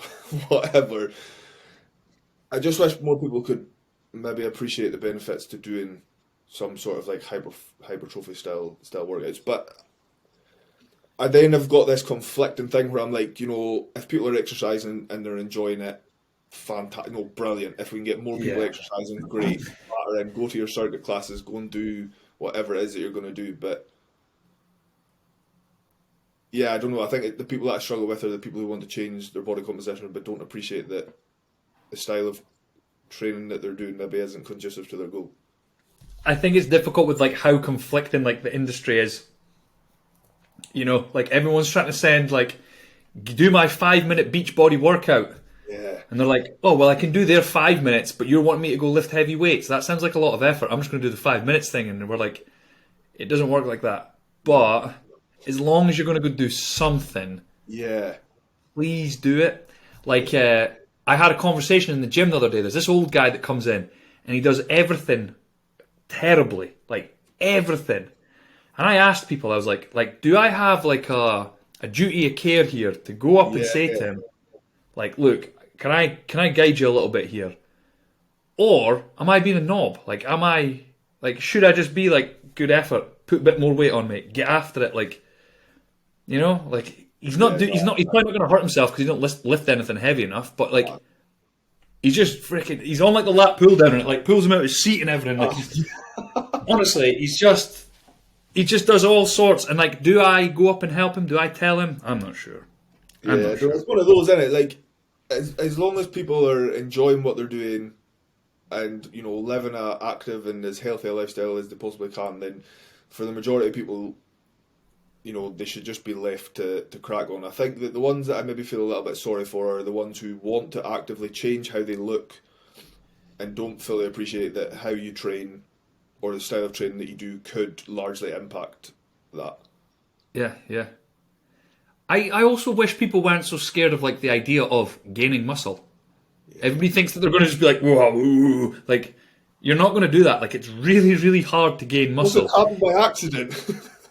whatever. I just wish more people could maybe appreciate the benefits to doing some sort of like hypertrophy style workouts. But I then have got this conflicting thing where I'm like, if people are exercising and they're enjoying it, fantastic, no, brilliant. If we can get more people exercising, great. Batter in, go to your circuit classes, go and do whatever it is that you're going to do. But yeah, I don't know. I think the people that I struggle with are the people who want to change their body composition but don't appreciate that the style of training that they're doing maybe isn't conducive to their goal. I think it's difficult with like how conflicting like the industry is. You know, like everyone's trying to send like, do my 5-minute beach body workout. Yeah. And they're like, oh, well, I can do their 5 minutes, but you're wanting me to go lift heavy weights. That sounds like a lot of effort. I'm just going to do the 5 minutes thing. And we're like, it doesn't work like that. But as long as you're going to go do something, yeah, please do it. Like, I had a conversation in the gym the other day. There's this old guy that comes in and he does everything terribly, like everything. And I asked people, I was like, do I have like a duty of care here to go up and say to him, like, look, can I guide you a little bit here? Or am I being a knob? Like, should I just be like, good effort, put a bit more weight on me, get after it, like, you know, like he's probably not going to hurt himself because he don't lift anything heavy enough, but like, he's just freaking, he's on like the lat pull down and it like pulls him out of his seat and everything. Like, honestly, he just does all sorts. And like, do I go up and help him? Do I tell him? I'm not sure. It's one of those, isn't it? Like, as long as people are enjoying what they're doing and, you know, living a active and as healthy a lifestyle as they possibly can, then for the majority of people, you know, they should just be left to crack on. I think that the ones that I maybe feel a little bit sorry for are the ones who want to actively change how they look and don't fully appreciate that how you train or the style of training that you do could largely impact that. Yeah. I also wish people weren't so scared of like the idea of gaining muscle. Yeah. Everybody thinks that they're going to just be like, whoa, like, you're not going to do that. Like, it's really, really hard to gain muscle. It happened by accident.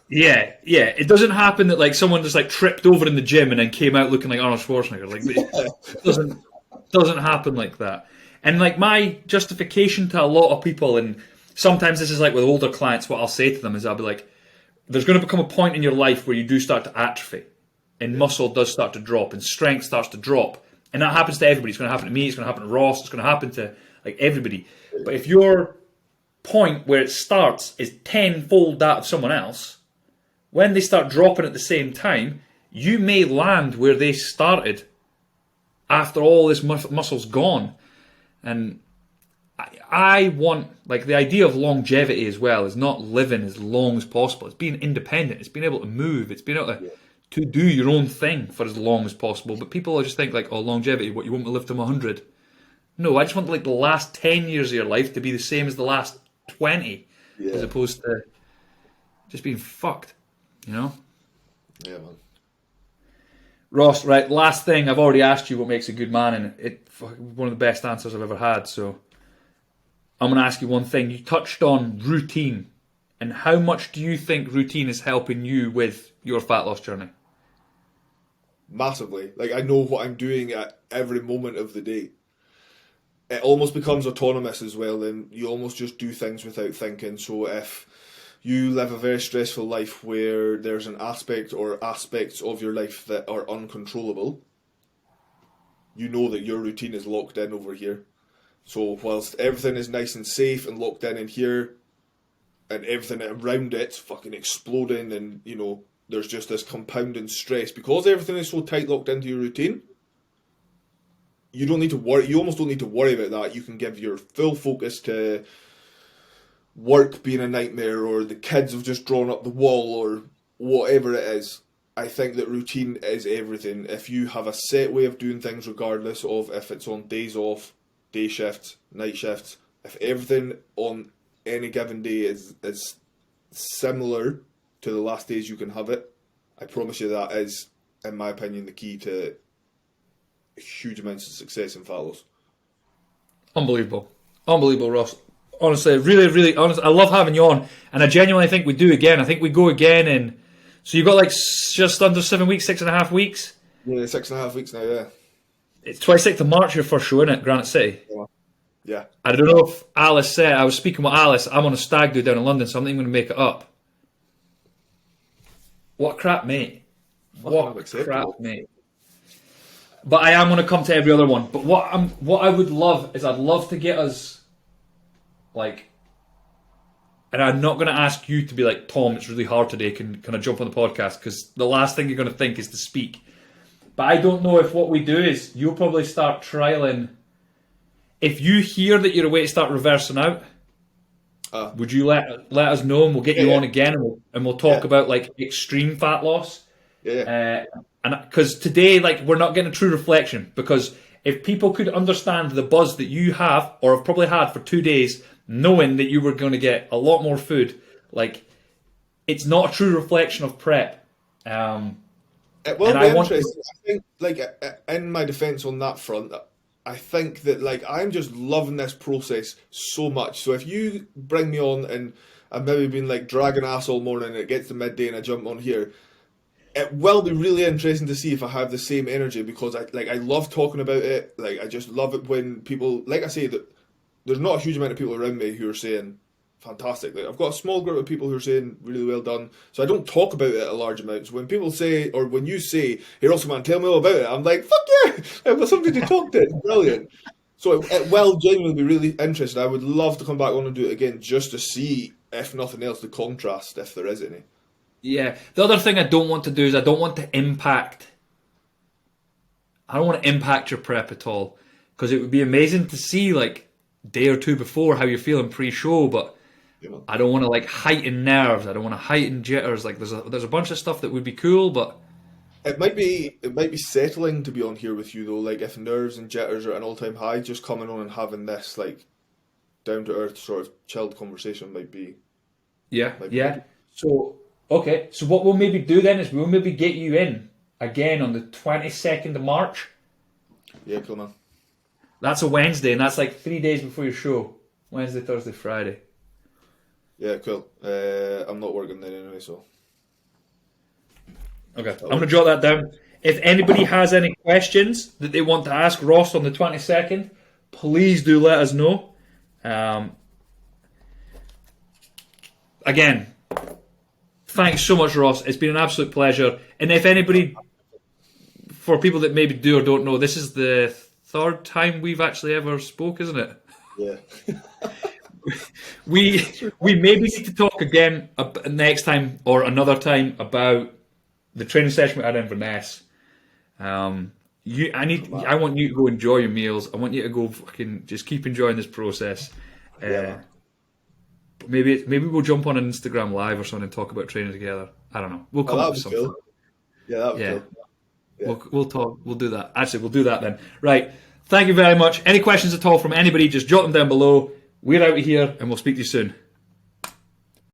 Yeah. It doesn't happen that like someone just like tripped over in the gym and then came out looking like Arnold Schwarzenegger. Like, it doesn't happen like that. And like my justification to a lot of people, and sometimes this is like with older clients, what I'll say to them is I'll be like, there's going to become a point in your life where you do start to atrophy and muscle does start to drop and strength starts to drop. And that happens to everybody. It's going to happen to me. It's going to happen to Ross. It's going to happen to like everybody. But if your point where it starts is tenfold that of someone else, when they start dropping at the same time, you may land where they started after all this muscle's gone. And I want, like, the idea of longevity as well is not living as long as possible. It's being independent. It's being able to move. It's being able to do your own thing for as long as possible. But people just think like, oh, longevity, what, you want me to live to 100? No, I just want like the last 10 years of your life to be the same as the last 20, as opposed to just being fucked, you know? Yeah, man. Ross, right, last thing, I've already asked you what makes a good man, and it's one of the best answers I've ever had, so I'm going to ask you one thing. You touched on routine, and how much do you think routine is helping you with your fat loss journey? Massively. Like, I know what I'm doing at every moment of the day. It almost becomes autonomous as well, and you almost just do things without thinking. So if you live a very stressful life where there's an aspect or aspects of your life that are uncontrollable, you know that your routine is locked in over here. So whilst everything is nice and safe and locked in here, and everything around it's fucking exploding, and, you know, there's just this compounding stress, because everything is so tight locked into your routine, you don't need to worry. You almost don't need to worry about that. You can give your full focus to work being a nightmare, or the kids have just drawn up the wall, or whatever it is. I think that routine is everything. If you have a set way of doing things, regardless of if it's on days off, day shifts, night shifts, if everything on any given day is similar to the last days you can have it, I promise you that is, in my opinion, the key to huge amounts of success in fat loss. Unbelievable, Ross. Honestly, really honest. I love having you on, and I genuinely think we do again. I think we go again in. So you've got like just under 7 weeks, 6.5 weeks. Yeah, 6.5 weeks now. Yeah, it's 26th of March your first show, isn't it, Granite City? Yeah. I don't know if Alice said. I was speaking with Alice. I'm on a stag do down in London, so I'm not even going to make it up. What crap, mate? What crap, mate? But I am going to come to every other one. But what I would love is I'd love to get us, like, and I'm not going to ask you to be like, Tom, it's really hard today, can I jump on the podcast? Because the last thing you're going to think is to speak. But I don't know if what we do is you'll probably start trialing. If you hear that you're away to start reversing out, would you let us know, and we'll get you on again, and we'll talk about like extreme fat loss. And because today, like, we're not getting a true reflection, because if people could understand the buzz that you have or have probably had for 2 days, knowing that you were going to get a lot more food, like, it's not a true reflection of prep. It will be interesting. I think, like, in my defence on that front, I think that, like, I'm just loving this process so much. So if you bring me on and I've maybe been like dragging ass all morning and it gets to midday and I jump on here, it will be really interesting to see if I have the same energy, because I love talking about it. Like, I just love it when people, like I say, that there's not a huge amount of people around me who are saying fantastic. Like, I've got a small group of people who are saying really well done. So I don't talk about it a large amount. So when people say, or when you say, "Here, also man, tell me all about it," I'm like, fuck yeah, I've got something to talk to. It's brilliant. So it will genuinely be really interesting. I would love to come back on and do it again, just to see, if nothing else, the contrast, if there is any. Yeah. The other thing I don't want to do is I don't want to impact your prep at all, because it would be amazing to see, like, day or two before how you're feeling pre-show, but I don't want to, like, heighten nerves. I don't want to heighten jitters. Like, there's a bunch of stuff that would be cool, but it might be settling to be on here with you though. Like, if nerves and jitters are at an all-time high, just coming on and having this, like, down to earth sort of chilled conversation might be. Yeah. So okay, so what we'll maybe do then is we'll maybe get you in again on the 22nd of March. Yeah, cool, man. That's a Wednesday, and that's like 3 days before your show. Wednesday, Thursday, Friday. Yeah, cool. I'm not working then anyway, so. Okay, I'm going to jot that down. If anybody has any questions that they want to ask Ross on the 22nd, please do let us know. Again, thanks so much, Ross. It's been an absolute pleasure. And if anybody, for people that maybe do or don't know, this is the third time we've actually ever spoke, isn't it? Yeah. we maybe need to talk again next time or another time about the training session we had in Inverness. I want you to go enjoy your meals. I want you to go fucking just keep enjoying this process. Maybe we'll jump on an Instagram live or something and talk about training together. I don't know. We'll come up with something. Cool. Yeah, that would be cool. Yeah. We'll talk. We'll do that. Actually, we'll do that then. Right. Thank you very much. Any questions at all from anybody, just jot them down below. We're out of here, and we'll speak to you soon.